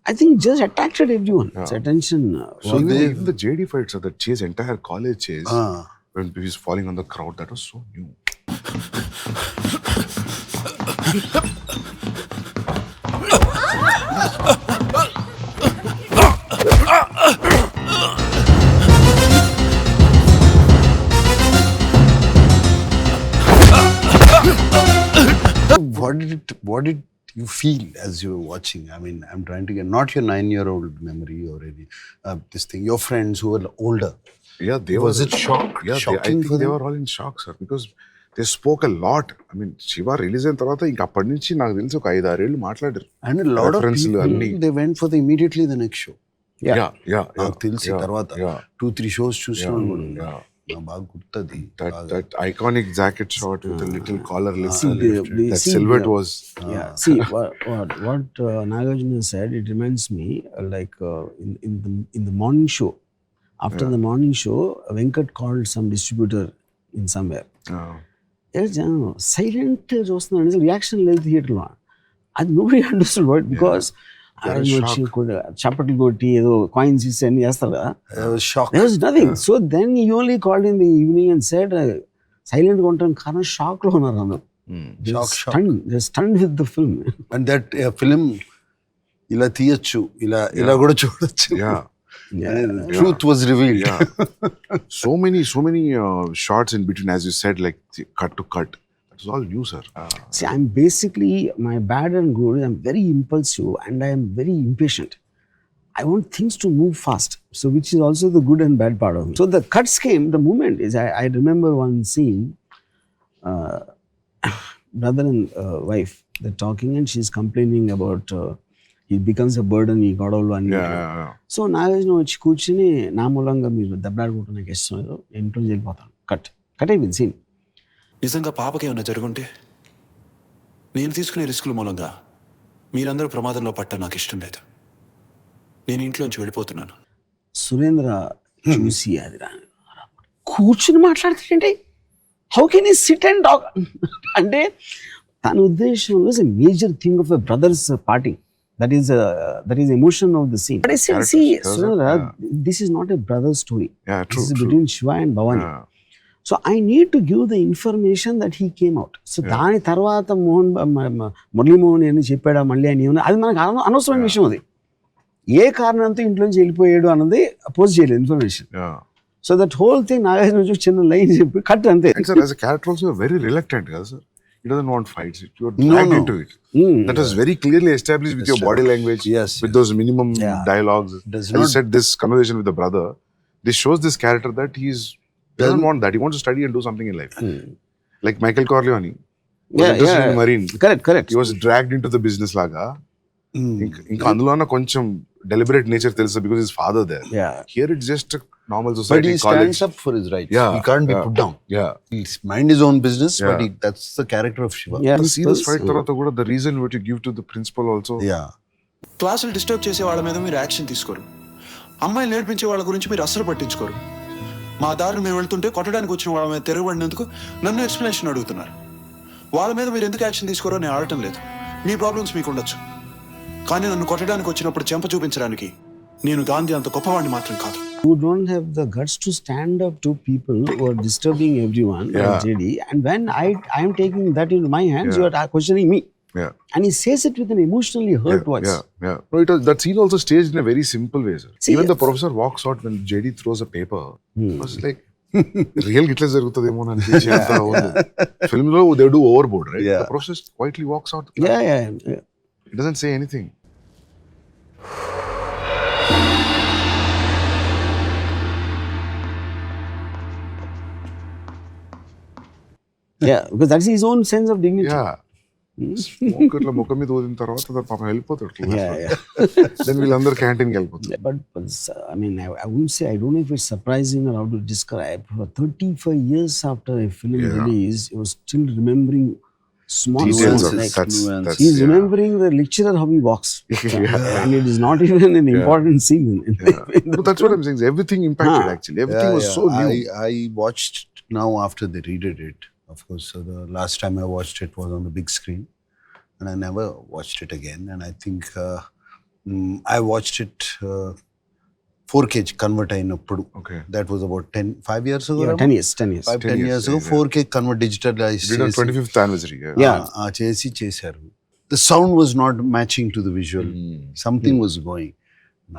I think just attracted everyone. Its attention. So even the JD fights, the chase, entire college chase, when he's falling on the crowd, that was so new. What did you feel as you were watching? I mean, I'm trying to get not your 9-year-old memory or any this thing. Your friends who were older. Yeah, Was it shock? Yeah, shocking I for think they them? were all in shock, sir, because they spoke a lot. I mean, Shiva release అయిన తర్వాత ఇంకా అప్పటి నుంచి నాకు తెలిసి ఒక 5-6 ఏళ్ళు మాట్లాడారు. And a lot of people, they went for immediately the next show. Yeah. నాకు తెలిసి తర్వాత 2-3 shows చూసినాను కూడా. నాకు బాగా గుర్తుంది. That iconic jacket shot with a little collar lifted. That silhouette was. See what Nagarjuna said. It reminds me like in the morning show. After the morning show, Venkat called some distributor in somewhere. Silent చూస్తున్నాడు, reaction లేదు థియేటర్లో. అది nobody understood what, because చప్పట్లు కొట్టి ఏదో coins ఇస్తే అన్ని చేస్తారు కదా. There was nothing. So then he only called in the evening and said, silent గా ఉంటాను కారణం షాక్ లో ఉన్నారు అందరూ. Stunned with the film. And that film ఇలా తీయచ్చు, ఇలా కూడా చూడొచ్చు. Truth was revealed. So many shots in between, as you said, like cut to cut. It was all new, sir. See, I'm basically, my bad and good, I'm very impulsive and I am very impatient. I want things to move fast. So which is also the good and bad part of me. So the cuts came, the moment is, I remember one scene, brother and wife, they're talking and she's complaining about he becomes a burden, he got all one. So Nagarjuna వచ్చి కూర్చుని నా మూలంగా మీరు దెబ్బలాడుకుంటున్న నాకు ఇష్టం లేదు, ఇంట్లో వెళ్ళిపోతాను. కట్ అయిపోయింది సీన్. నిజంగా పాపకి ఏమైనా జరుగుంటే నేను తీసుకునే రిస్కుల మూలంగా మీరందరూ ప్రమాదంలో పట్ట నాకు ఇష్టం లేదు. నేను ఇంట్లోంచి వెళ్ళిపోతున్నాను. సురేంద్ర చూసి అది కూర్చుని మాట్లాడుతుంటే హౌ కెన్ ఈ సిట్ అండ్ టాక్ అంటే తన ఉద్దేశం was a major thing of a brothers party. That is emotion of the scene. But I said, see, Surendra, this is not a brother story. Yeah, true. This is between Shiva and Bhavani. So I need to give the information that he came out. So దాని తర్వాత మురళీ మోహన్ అని చెప్పాడా మళ్ళీ అని అది మనకు అనవసరమైన విషయం. అది ఏ కారణంతో ఇంట్లోంచి వెళ్ళిపోయాడు అన్నది పోస్ట్ చేయలేదు information. So that whole thing Nagarjuna చిన్న లైన్ చెప్పి కట్ అంతే. Sir, as a character also very reluctant, కదా sir. He doesn't want fights. You're dragged into it. That was very clearly established with your body language, Yes, with those minimum dialogues. Does As you not- said, this conversation with the brother, this shows this character that he doesn't want that. He wants to study and do something in life. Like Michael Corleone. Was interested in Marine. Correct. He was dragged into the business laga. ఇంకా అందులో కొంచెం deliberate nature తెలుసు because his father there. Yeah. Here it's just a normal But society, he college. stands up for his rights. Yeah, He can't be yeah. put down. Yeah. He's mind his own business, but Yeah. that's the character of Shiva. Yeah. The serious fight తర్వాత కూడా the reason what you give to the principal also. Yeah. క్లాసులు disturb చేసే వాళ్ళ మీద మీరు action తీసుకోరు. అమ్మాయిలు నేర్పించే వాళ్ళ గురించి మీరు అస్సలు పట్టించుకోరు. మా దారిని మేము వెళ్తుంటే కొట్టడానికి వచ్చిన వాళ్ళ మీద తిరగబడినందుకు నన్ను ఎక్స్ప్లెనేషన్ అడుగుతున్నారు. వాళ్ళ మీద మీరు ఎందుకు యాక్షన్ తీసుకోరో నేను ఆడటం లేదు. మీ ప్రాబ్లమ్స్ మీకు ఉండొచ్చు, కానీ నన్ను కొట్టడానికి వచ్చినప్పుడు చెంప చూపించడానికి నేను గాంధీ అంత గొప్పవాడిని మాత్రం కాదు. Who don't have the guts to stand up to people who are disturbing everyone, like JD. And when I am taking that into my hands, you are questioning me. Yeah. And he says it with an emotionally hurt voice. Yeah. No, that scene also staged in a very simple way, sir. See, Even the professor walks out when JD throws a paper. I was like, real గిట్లా జరుగుతుందేమో అని అనిపించి అంత film లో they do overboard, right? Yeah. The professor quietly walks out. Yeah. He doesn't say anything. Yeah, because that's his own sense of dignity. Yeah. Smoke ఇట్లా ముఖం మీద ఊదిన తర్వాత పాపం వెళ్ళిపోతాడు. Yeah. దెన్ వీళ్ళందరూ క్యాంటీన్కి వెళ్ళిపోతారు. But I mean, I wouldn't say, I don't know if it's surprising or how to describe. For 35 years after a film release, he was still remembering small Details things. of Like, that's he's remembering the lecturer how he walks. And it is not even an important scene. But that's what I'm saying. Everything impacted actually. Everything was so new. I watched now after they redid it. Of course, the last time I watched it was on the big screen, and I never watched it again. And I think I watched it 4K convert అయినప్పుడు. Okay. That was about 5 years ago. Yeah, 10 years. 10 years ago, 4K convert digitalized. Did on 25th anniversary. చేశారు. The sound was not matching to the visual. Something was going.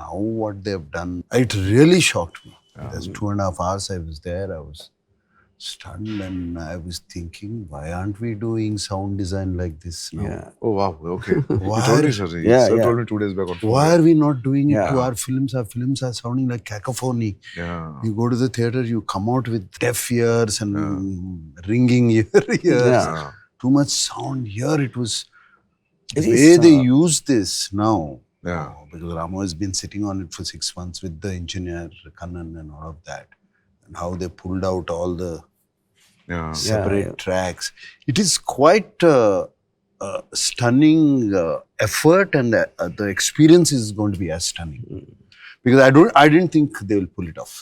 Now what they've done, it really shocked me. There's 2.5 hours I was there. I was stunned and I was thinking, why aren't we doing sound design like this now? Yeah. Oh wow. Okay. Why? He told me, sir. He told me 2 days back. Why are we not doing it to Yeah. our films? Our films are sounding like cacophony. Yeah. You go to the theater, you come out with deaf ears and ringing ears. Yeah. Too much sound. Here it was. It The is, way they use this now. Yeah. Because Ramo has been sitting on it for 6 months with the engineer, Kannan and all of that. And how they pulled out all the separate tracks. It is quite stunning effort, and the experience is going to be as stunning. Because I didn't think they will pull it off.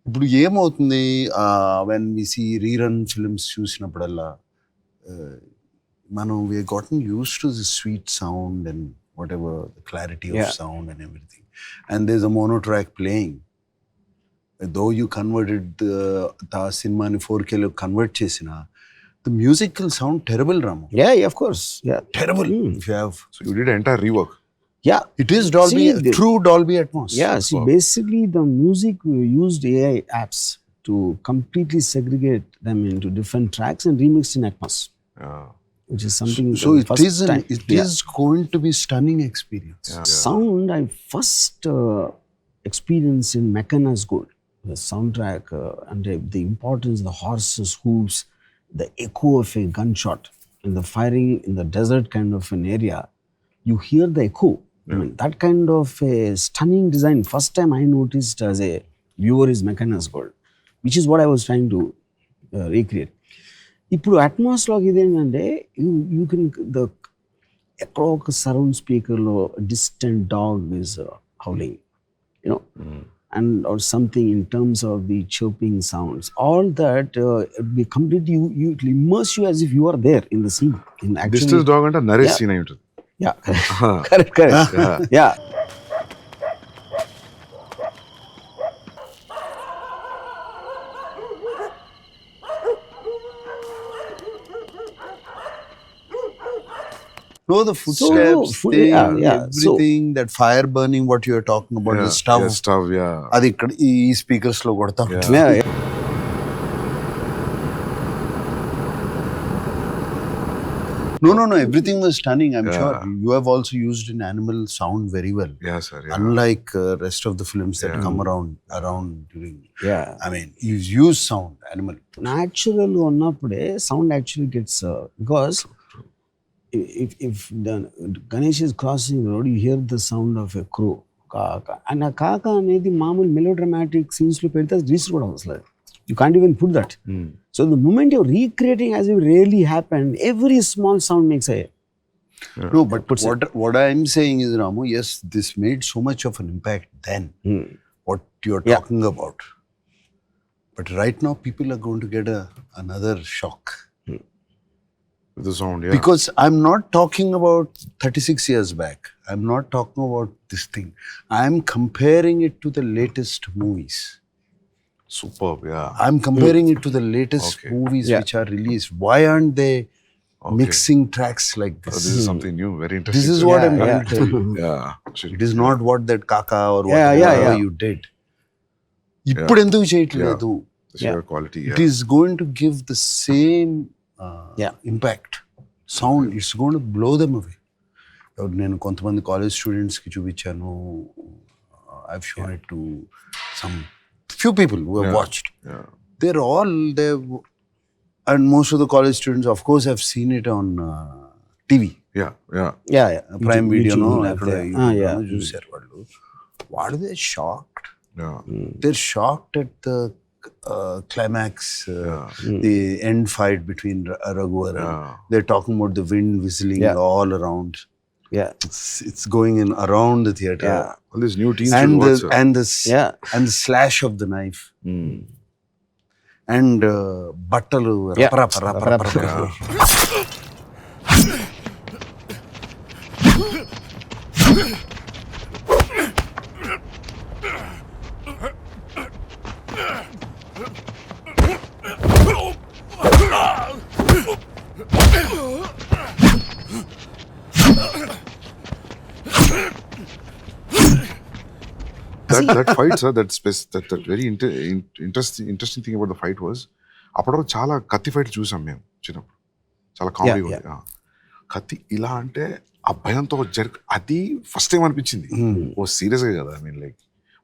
ఇప్పుడు ఏమవుతుంది when we see rerun films చూసినప్పుడల్లా మనం we gotten used to the sweet sound and whatever the clarity of sound and everything, and there's a mono track playing. Though you converted the cinema in 4K lo convert chesina, the music will sound terrible, Ramu. Yeah, of course. Yeah. Terrible. If you have, So you did an entire rework. Yeah. it is Dolby, true Dolby Atmos. Yeah, see, basically the music, we used AI apps to completely segregate them into different tracks and remix in Atmos, which is something. So the it first is time. is going to be stunning experience. Sound, I first experienced in Mechana's Gold, the soundtrack, and the importance, the horses' hooves, the echo of a gunshot, and the firing in the desert kind of an area. You hear the echo. I mean, that kind of a stunning design. First time I noticed as a viewer is Mechana's Gold, which is what I was trying to recreate. ఇప్పుడు అట్మాస్లోకి ఇదేంటంటే you can ఎక్కడో ఒక surround స్పీకర్లో distant dog is howling you know and or something in terms of the chirping sounds, all that be completely you it will immerse you as if you are there in the scene. In actually, Distance dog అంటే Naresh scene అయి ఉంటుంది. yeah, correct. Yeah. No, the footsteps, thing, So- everything, that fire burning, what you are talking about, the stove. Yeah, stuff, yeah. అది ఇక్కడ ఈ speakers లో కొడతా ఉంటుంది. Yeah. No. Everything was stunning. I'm Yeah. sure you have also used an animal sound very well. Yeah, sir. Yeah. Unlike rest of the films that Yeah. come around during. Yeah. I mean, you use sound, animal. Natural ఉన్నప్పుడే sound actually gets because if the Ganesh is crossing the road, you hear the sound of a crow. Kaka. And a kaka అనేది మామూలు melodramatic scenes లో పెడితే register కూడా అవసరం. You can't even put that. So the moment you're recreating as if really happened, every small sound makes a No, but what I'm saying is, Ramu, yes, this made so much of an impact then. What you're talking about. But right now, people are going to get another shock. The sound, yeah. Because I'm not talking about 36 years back. I'm not talking about this thing. I'm comparing it to the latest movies. Superb, yeah. I'm comparing it to the latest Okay. movies which are released. Why aren't they mixing tracks like this? This is something new, very interesting. This is what I'm trying to tell you. Yeah. It is not what that kaka or whatever you did. ఇప్పుడు ఎందుకు చేయట్లేదు? The sheer quality, It is going to give the same impact. Sound, it's going to blow them away. నేను కొంతమంది college స్టూడెంట్స్కి చూపించాను. I've shown it to some few people who have watched. They're all there, and most of the college students, of course, have seen it on TV. Yeah. Prime Video, no? చూసారు వాళ్ళు. What are they shocked? Yeah. They're shocked at the climax, the end fight between Raghuvaran. They're talking about the wind whistling all around. Yeah. It's going in around the theater. Yeah. All these new teens And should watch, and the slash of the knife. And battalu rapa. that fight, sir, that very interesting thing about the fight was, అప్పటివరకు చాలా కత్తి fight చూసాం మేము చిన్నప్పుడు, చాలా comedy ఉంది. కత్తి ఇలా అంటే ఆ భయంతో అది ఫస్ట్ టైం అనిపించింది. ఓ సీరియస్గా కదా, ఐ మీన్ లైక్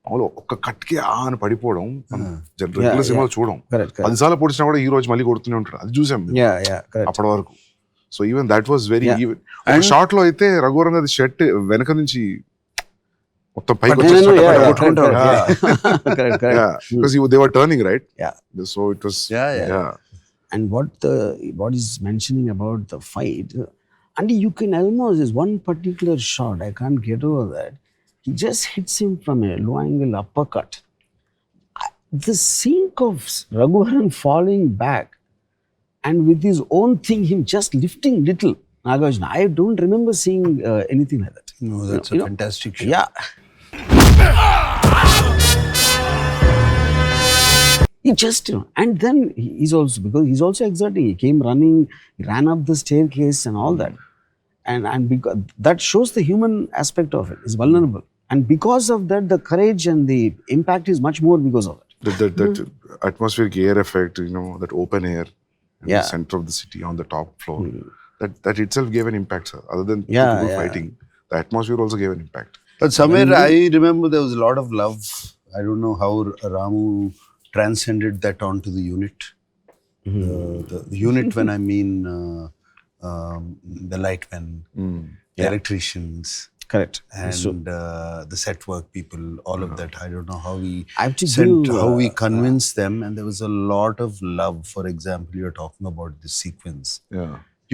మామూలు ఒక్క కట్కి అని పడిపోవడం రెగ్యులర్ సినిమాలో చూడం. 10 సార్లు పొడిచినా కూడా ఈ రోజు మళ్ళీ కొడుతూనే ఉంటాడు, అది చూసాం అప్పటి వరకు. So even that was very even. Short లో అయితే రఘువరన్ గారి షర్ట్ వెనక నుంచి మొత్తం పైకి they were turning, right? So it was and what is mentioning about the fight, and you can almost, there's one particular shot, I can't get over that, he just hits him from a low angle uppercut. The scene of Raghuvaran falling back and with his own thing, him just lifting little Nagarjuna, I don't remember seeing anything like that. No, that's a fantastic shot. Yeah. He just, and then he's also, because he's also exerting, he came running, he ran up the staircase and all that. And because that shows the human aspect of it, is vulnerable. And because of that, the courage and the impact is much more because of it. That atmospheric air effect, that open air in the center of the city on the top floor, that itself gave an impact, sir. Other than people fighting, the atmosphere also gave an impact. But somewhere I remember there was a lot of love. I don't know how Ramu transcended that onto the unit. The unit, when I mean the lightmen, the electricians. Correct. And the set work people, all of that. I don't know how how we convinced them, and there was a lot of love. For example, you're talking about this sequence.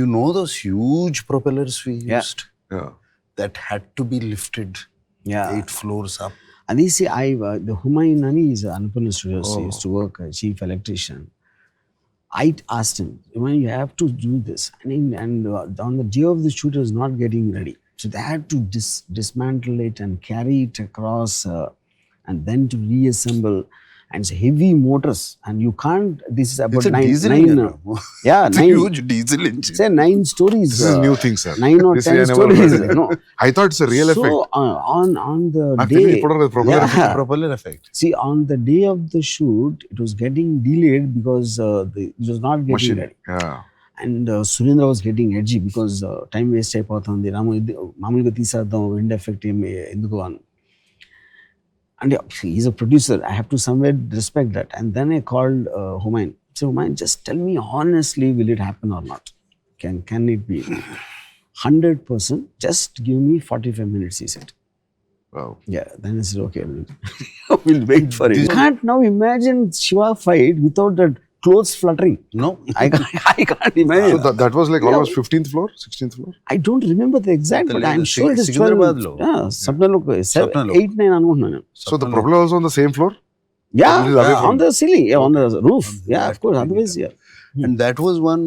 You know those huge propellers we used? That had to be lifted 8 floors up. And you see, the Humayun Ani is Annapurna Studios, he used to work as chief electrician. I asked him, you have to do this. And on the day of the shoot, it was not getting ready. So they had to dismantle it and carry it across and then to reassemble. And it's heavy motors. And you can't, this is about it's a 9 diesel engine. It's a huge diesel engine. Say 9 stories. This is new thing, sir. 9 or 10 stories. No. I thought it's a real effect. So on the day, Propeller effect. See, on the day of the shoot, it was getting delayed because it was not getting ready. And Surendra was getting edgy because time waste అయిపోతుంది రాము ఇది మామూలుగా తీసేద్దాం end effect ఏమి ఎందుకు అని. And he's a producer. I have to somewhere respect that. And then I called Humayun. So Humayun, just tell me honestly, will it happen or not? Can it be? 100%. Just give me 45 minutes, he said. Wow. Yeah, then I said, okay, we'll wait for it. You can't now imagine Shiva fight without that clothes fluttering. No. I can't imagine. So that was like almost 15th floor, 16th floor? I don't remember the exact, but I'm sure it is 12. Sikandrabadlo. Yeah, Sapnalo, 8, 9 అనుకుంటున్నాను. So the problem was on the same floor? Yeah, Away from on the ceiling, yeah, on the roof. Yeah, of course, otherwise, yeah. And that was one,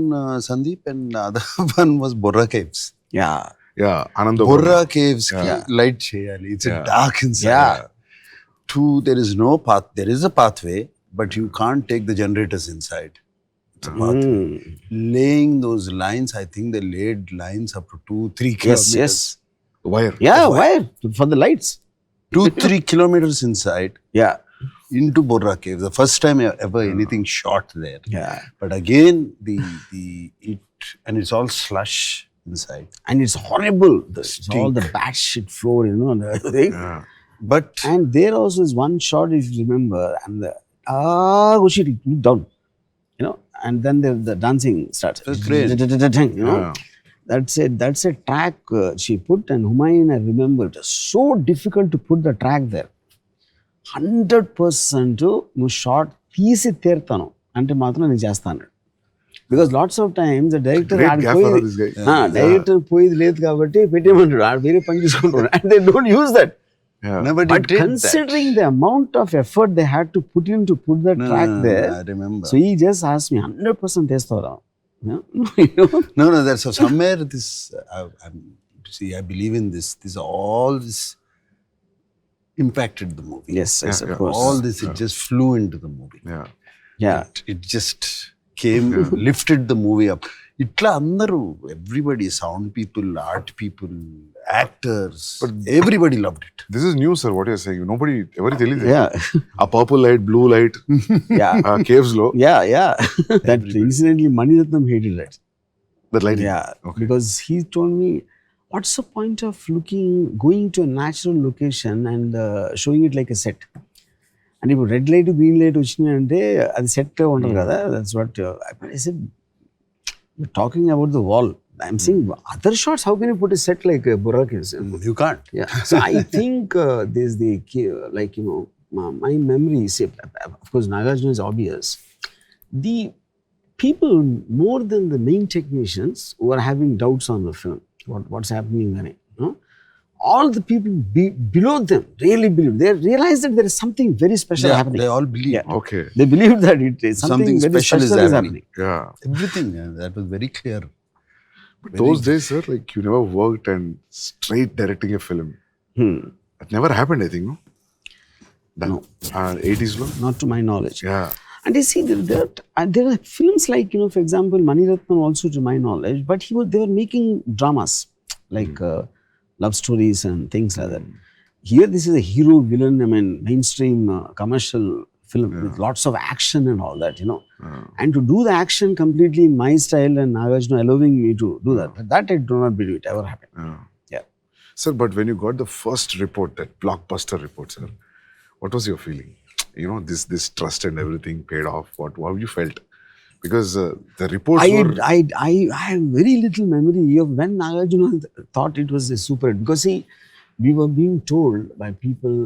Sandeep, and the other one was Borra Caves. Yeah. Yeah, Ananda. Borra Caves, Yeah. light cheyali. It's Yeah. a dark inside. Yeah. Two, there is no path. There is a pathway, but you can't take the generators inside. It's a pathway. Laying those lines, I think they laid lines up to 2-3 Yes, kilometers. yes. Wire. Yeah, wire for the lights. 2-3 kilometers inside Yeah. into Borra Caves. The first time ever anything shot there. Yeah. But again, and it's all slush inside. And it's horrible. It's all the bad shit floor, you know, and everything. Yeah. But And there also is one shot, if you remember, and the shit, it went down, you know, and then the dancing starts. That's great. You know, Yeah. that's a track she put, and Humayun, I remember, it was so difficult to put the track there. 100% నువ్వు short తీసి తీరుతాను అంటే మాత్రం నేను చేస్తాను. Because lots of times the director Great gaffer, this guy. Director పోయేది లేదు కాబట్టి పెట్టేయమంటాడు, ఆడు వేరే పని చూసుకుంటాడు. And they don't use that. Yeah. nobody But did considering the amount of effort they had to put in to put the that. track there, I remember. so he just asked me 100% testavara. No, that's somewhere this. See, I believe in this. All this impacted the movie. Yes, yes, Yeah, of yeah. course. All this, it just flew into the movie. Yeah. Yeah. It just came, lifted the movie up. Itla andaru, everybody, sound people, art people, actors, everybody loved it. This is new, sir, what you're saying. Nobody ever tells Yeah. A purple light, blue light, Yeah. caves low. Yeah, yeah. That incidentally Mani Ratnam hated that. That light. Yeah, Okay. because he told me, what's the point of going to a natural location and showing it like a set? And if red light, green light వచ్చినాయి అంటే అది set ఉండదు కదా. That's what I said. You're talking about the wall. I'm saying other shots. How can you put a set like Borra Caves? You can't. Yeah. So I think there's the like, you know, my memory. Say, of course, Nagarjuna is obvious. The people more than the main technicians who are having doubts on the film, what's happening there, you know? All the people below them really believe. They realize that there is something very special happening. They all believe. Yeah. Okay. They believe that it is something very special special is is happening. happening. Yeah. Everything. That was very clear. But those days, sir, like you never worked and straight directing a film. That never happened, I think, no? No. 80s, no? Not to my knowledge. Yeah. And you see, there are films like, you know, for example, Mani Ratnam also, to my knowledge, but they were making dramas like love stories and things like that. Here, this is a hero villain, I mean, mainstream commercial film with lots of action and all that, you know. And to do the action completely in my style and Nagarjuna allowing me to do that I do not believe it ever happened. Yeah. Sir, but when you got the first report, that blockbuster report, sir, what was your feeling? You know, this trust and everything paid off. How you felt? Because the reports were... I have very little memory of when Nagarjuna thought it was a super hit. Because see, we were being told by people,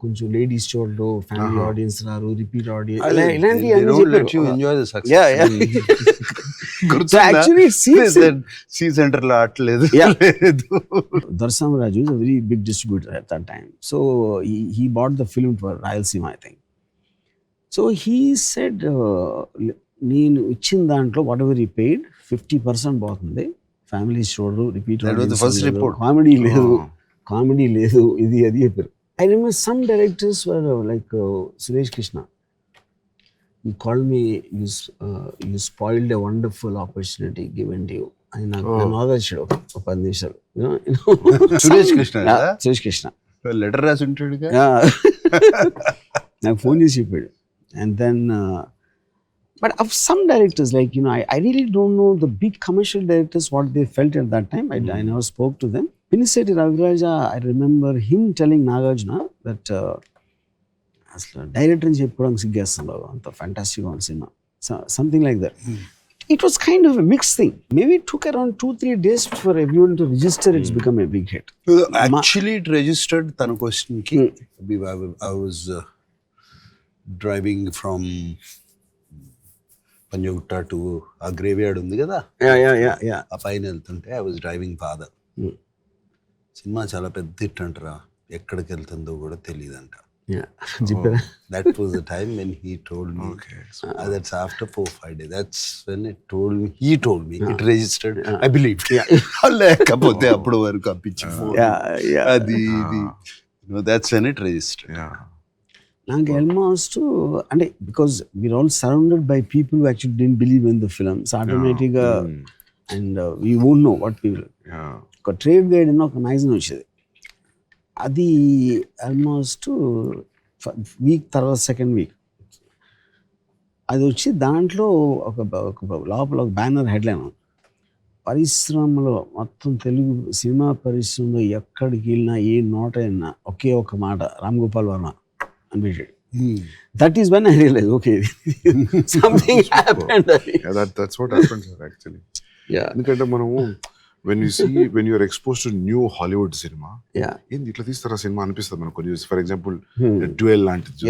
కొంచెం ladies చూడరు, family audience రారు, repeat audience, They don't let you enjoy the success. Yeah. So actually it seems C center లో ఆటలేదు. Darsamraju is a very big distributor at that time. So he bought the film for Rayalaseema, I think. So he said, నేను ఇచ్చిన దాంట్లో what ever he paid 50% పోతుంది, families చూడరు, repeat That was the first report. Comedy లేదు, ఇది అది చెప్పారు. I remember some directors were like Suresh Krishna. He called me, you spoiled a wonderful opportunity given to you. I know ఒక 10 నిమిషాలు, you know. Suresh Krishna Suresh Krishna letter రాసి ఉంటాడుగా. నాకు phone చేసి చెప్పాడు. And then But of some directors, like, I really don't know the big commercial directors what they felt at that time. I never spoke to them. Piniseti Raviraja, I remember him telling Nagarjuna that అసలు director అని చెప్పుకోవడానికి సిగ్గేస్తున్నావు, అంత ఫ్యాంటాస్టిక్గా ఉంది cinema, something like that. It was kind of a mixed thing. Maybe it took around 2-3 days for everyone to register it's become a big hit. Actually, it registered tana question ki. I was driving from Panjagutta to a graveyard undi kada. Yeah. ఆ పైన వెళ్తుంటే I was driving father. Cinema చాలా పెద్ద hit అంటారా, ఎక్కడికి వెళ్తుందో కూడా తెలియదంట. That was the time when he told me. Okay. That's after 4-5 days. That's when he told me it registered. I believed. లేకపోతే అప్పుడు వరకు పిచ్చి ఫోన్ అది that's when it registered. నాకు ఆల్మోస్ట్ అంటే because we are all surrounded by people who actually didn't believe in the films ఆటోమేటిక్గా, and we won't know what people. ఒక trade guide అని ఒక మ్యాగజైన్ వచ్చేది, అది ఆల్మోస్ట్ వీక్ తర్వాత సెకండ్ వీక్ అది వచ్చి దాంట్లో ఒక లోపల ఒక బ్యానర్ హెడ్లైన్, పరిశ్రమలో మొత్తం తెలుగు సినిమా పరిశ్రమలో ఎక్కడికి వెళ్ళినా ఏ నోట అయినా ఒకే ఒక మాట రామ్ గోపాల్ వర్మ అని పెట్టాడు. That is when I realized, okay, something happened. That's what happened, sir, actually. ఎందుకంటే మనము when you are exposed to new Hollywood cinema, ఏంటి ఇట్లా తీస్తారా సినిమా అనిపిస్తుంది మనకు కొన్ని. ఫర్ ఎగ్జాంపుల్ డ్యూయల్ లాంటిది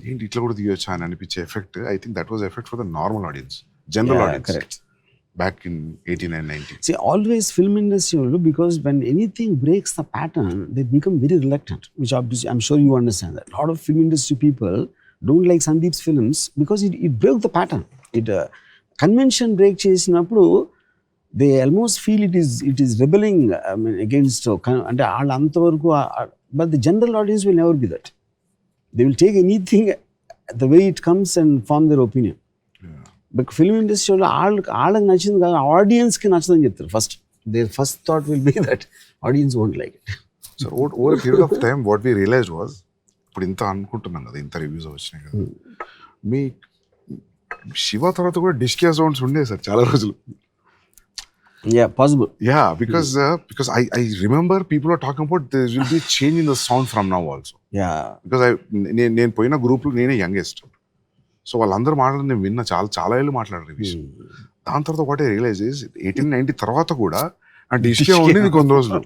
ఏంటి ఇట్లా కూడా తీయొచ్చా అని అనిపించే effect, I think that was effect for the normal audience, general audience back in 89-90. See, always film industry, because when anything breaks the pattern, they become very reluctant, which obviously I'm sure you understand that. A lot of film industry people don't like Sandeep's films because it broke the pattern. It convention break చేసినప్పుడు they almost feel it is rebelling, I mean, against అంటే వాళ్ళు అంతవరకు, but the general audience will never be that. They will take anything the way it comes and form their opinion. But film industry వాళ్ళకి నచ్చింది కాదు, ఆడియన్స్కి నచ్చదని చెప్తారు first. Their first thought will be that audience won't like it. So over a period of time what we realized was, ఇప్పుడు ఇంత అనుకుంటున్నాం కదా, ఇంత రివ్యూస్ వచ్చినాయి కదా, మీ శివ తర్వాత కూడా డిస్కియా సౌండ్స్ ఉండే సార్ చాలా రోజులు. Yeah, possible. Yeah, because I remember people are talking about there will be a change in the sound from now also. Yeah. Because నేను పోయిన గ్రూప్లో నేనే యంగెస్ట్, సో వాళ్ళందరూ మాట్లాడి నేను విన్నా, చాలా ఏళ్ళు మాట్లాడారు రివ్యూస్. దాని తర్వాత వాట్ ఐ రియలైజ్ ఇస్ 1890 తర్వాత కూడా ఆ డిస్కే ఉండేది కొన్ని రోజులు.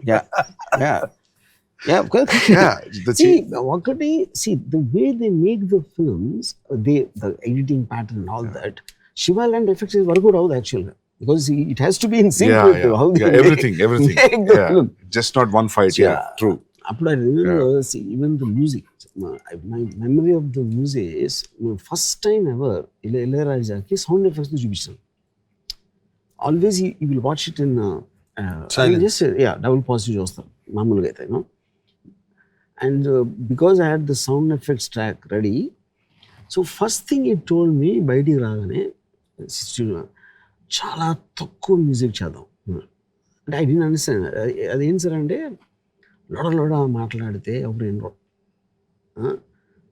ఒకటి, the way they make the films, the editing pattern and all that, Shiva land effects is work out actually, because it has to be in sync with how they everything make the film. Just not one fight. True. Appudu I remember, even the music, my memory of the music is, first time ever Ilayarajaki sound effects ని చూపించాను. Always you will watch it in just double positive చూస్తాను మామూలుగా అయితే, and because I had the sound effects track ready, so first thing he told me బయటికి రాగానే, చాలా తక్కువ music చేద్దాం అంటే. I didn't understand. అదేం సార్ అంటే, లోడ మాట్లాడితే ఎవరు వినరు,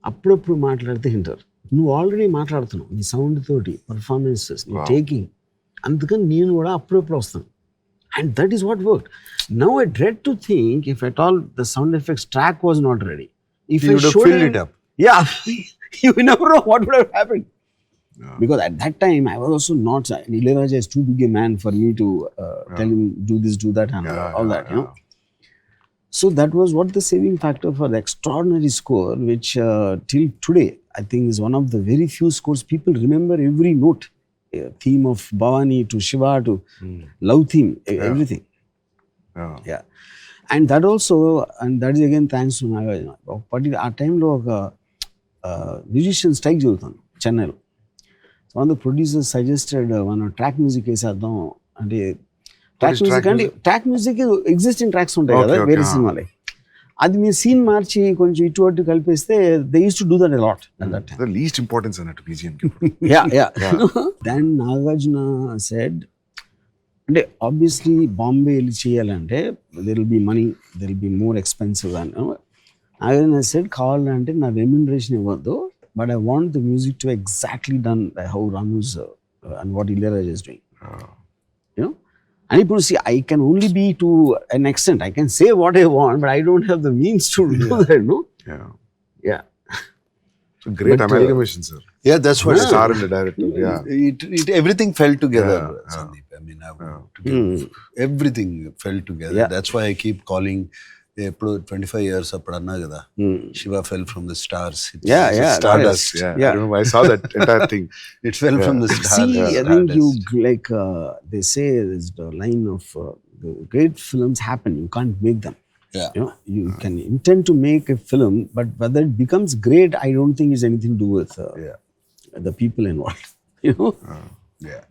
అప్పుడప్పుడు మాట్లాడితే వింటారు. నువ్వు ఆల్రెడీ మాట్లాడుతున్నావు నీ సౌండ్ తోటి, పర్ఫార్మెన్సెస్, నీ టేకింగ్, అందుకని నేను కూడా అప్పుడప్పుడు వస్తాను. And that is what work. Now I dread to think if at all the sound effects track was not ready, if I showed it up, you never know what would have happened. Because at that time I was also not, Ilayaraja is too big a man for me to tell him do this, do that, and all that, you know. So that was what the saving factor for the extraordinary score, which till today I think is one of the very few scores people remember every note. Theme of Bhavani to Shiva to love theme, everything. Yeah. And that also, and that is again thanks to Nagarjuna. But ఆ టైంలో ఒక musician strike జరుగుతుంది చెన్నైలో. One of the producers suggested మనం track music వేసేద్దాం అంటే, track music అంటే track music existing tracks ఉంటాయి కదా వేరే సినిమాలే, అది మీరు సీన్ మార్చి కొంచెం ఇటు అటు కలిపేస్తే they use to do that a lot at that time. The least importance అన్నట్టు BGM కి. Then Nagarjuna said, అంటే ఆబ్వియస్లీ బాంబే వెళ్ళి చేయాలంటే there will be money, there will be more expensive అని. Nagarjuna said, కావాలంటే నా రెమ్యూనరేషన్ ఇవ్వద్దు, but I want the music to exactly done by how Ramu's and what Ilayaraja is doing. You know? And people see, I can only be to an extent. I can say what I want, but I don't have the means to do that, no? Yeah. Yeah. So great But, amalgamation, sir. Yeah, that's what Star and the director. Yeah. it everything fell together, Yeah, Sandeep. I mean, I want to give, everything fell together. Yeah. That's why I keep calling. 25 years అప్పుడు అన్నా కదా, Shiva fell from the stars. It's Yeah, yeah, stardust. Yeah. Yeah. I don't know. I saw that entire thing. It fell from the stars. See, I think you Stardust. like they say there's the line of the great films happen. You can't make them. Yeah. You know, you can intend to make a film, but whether it becomes great, I don't think is anything to do with the people involved. You know. Yeah.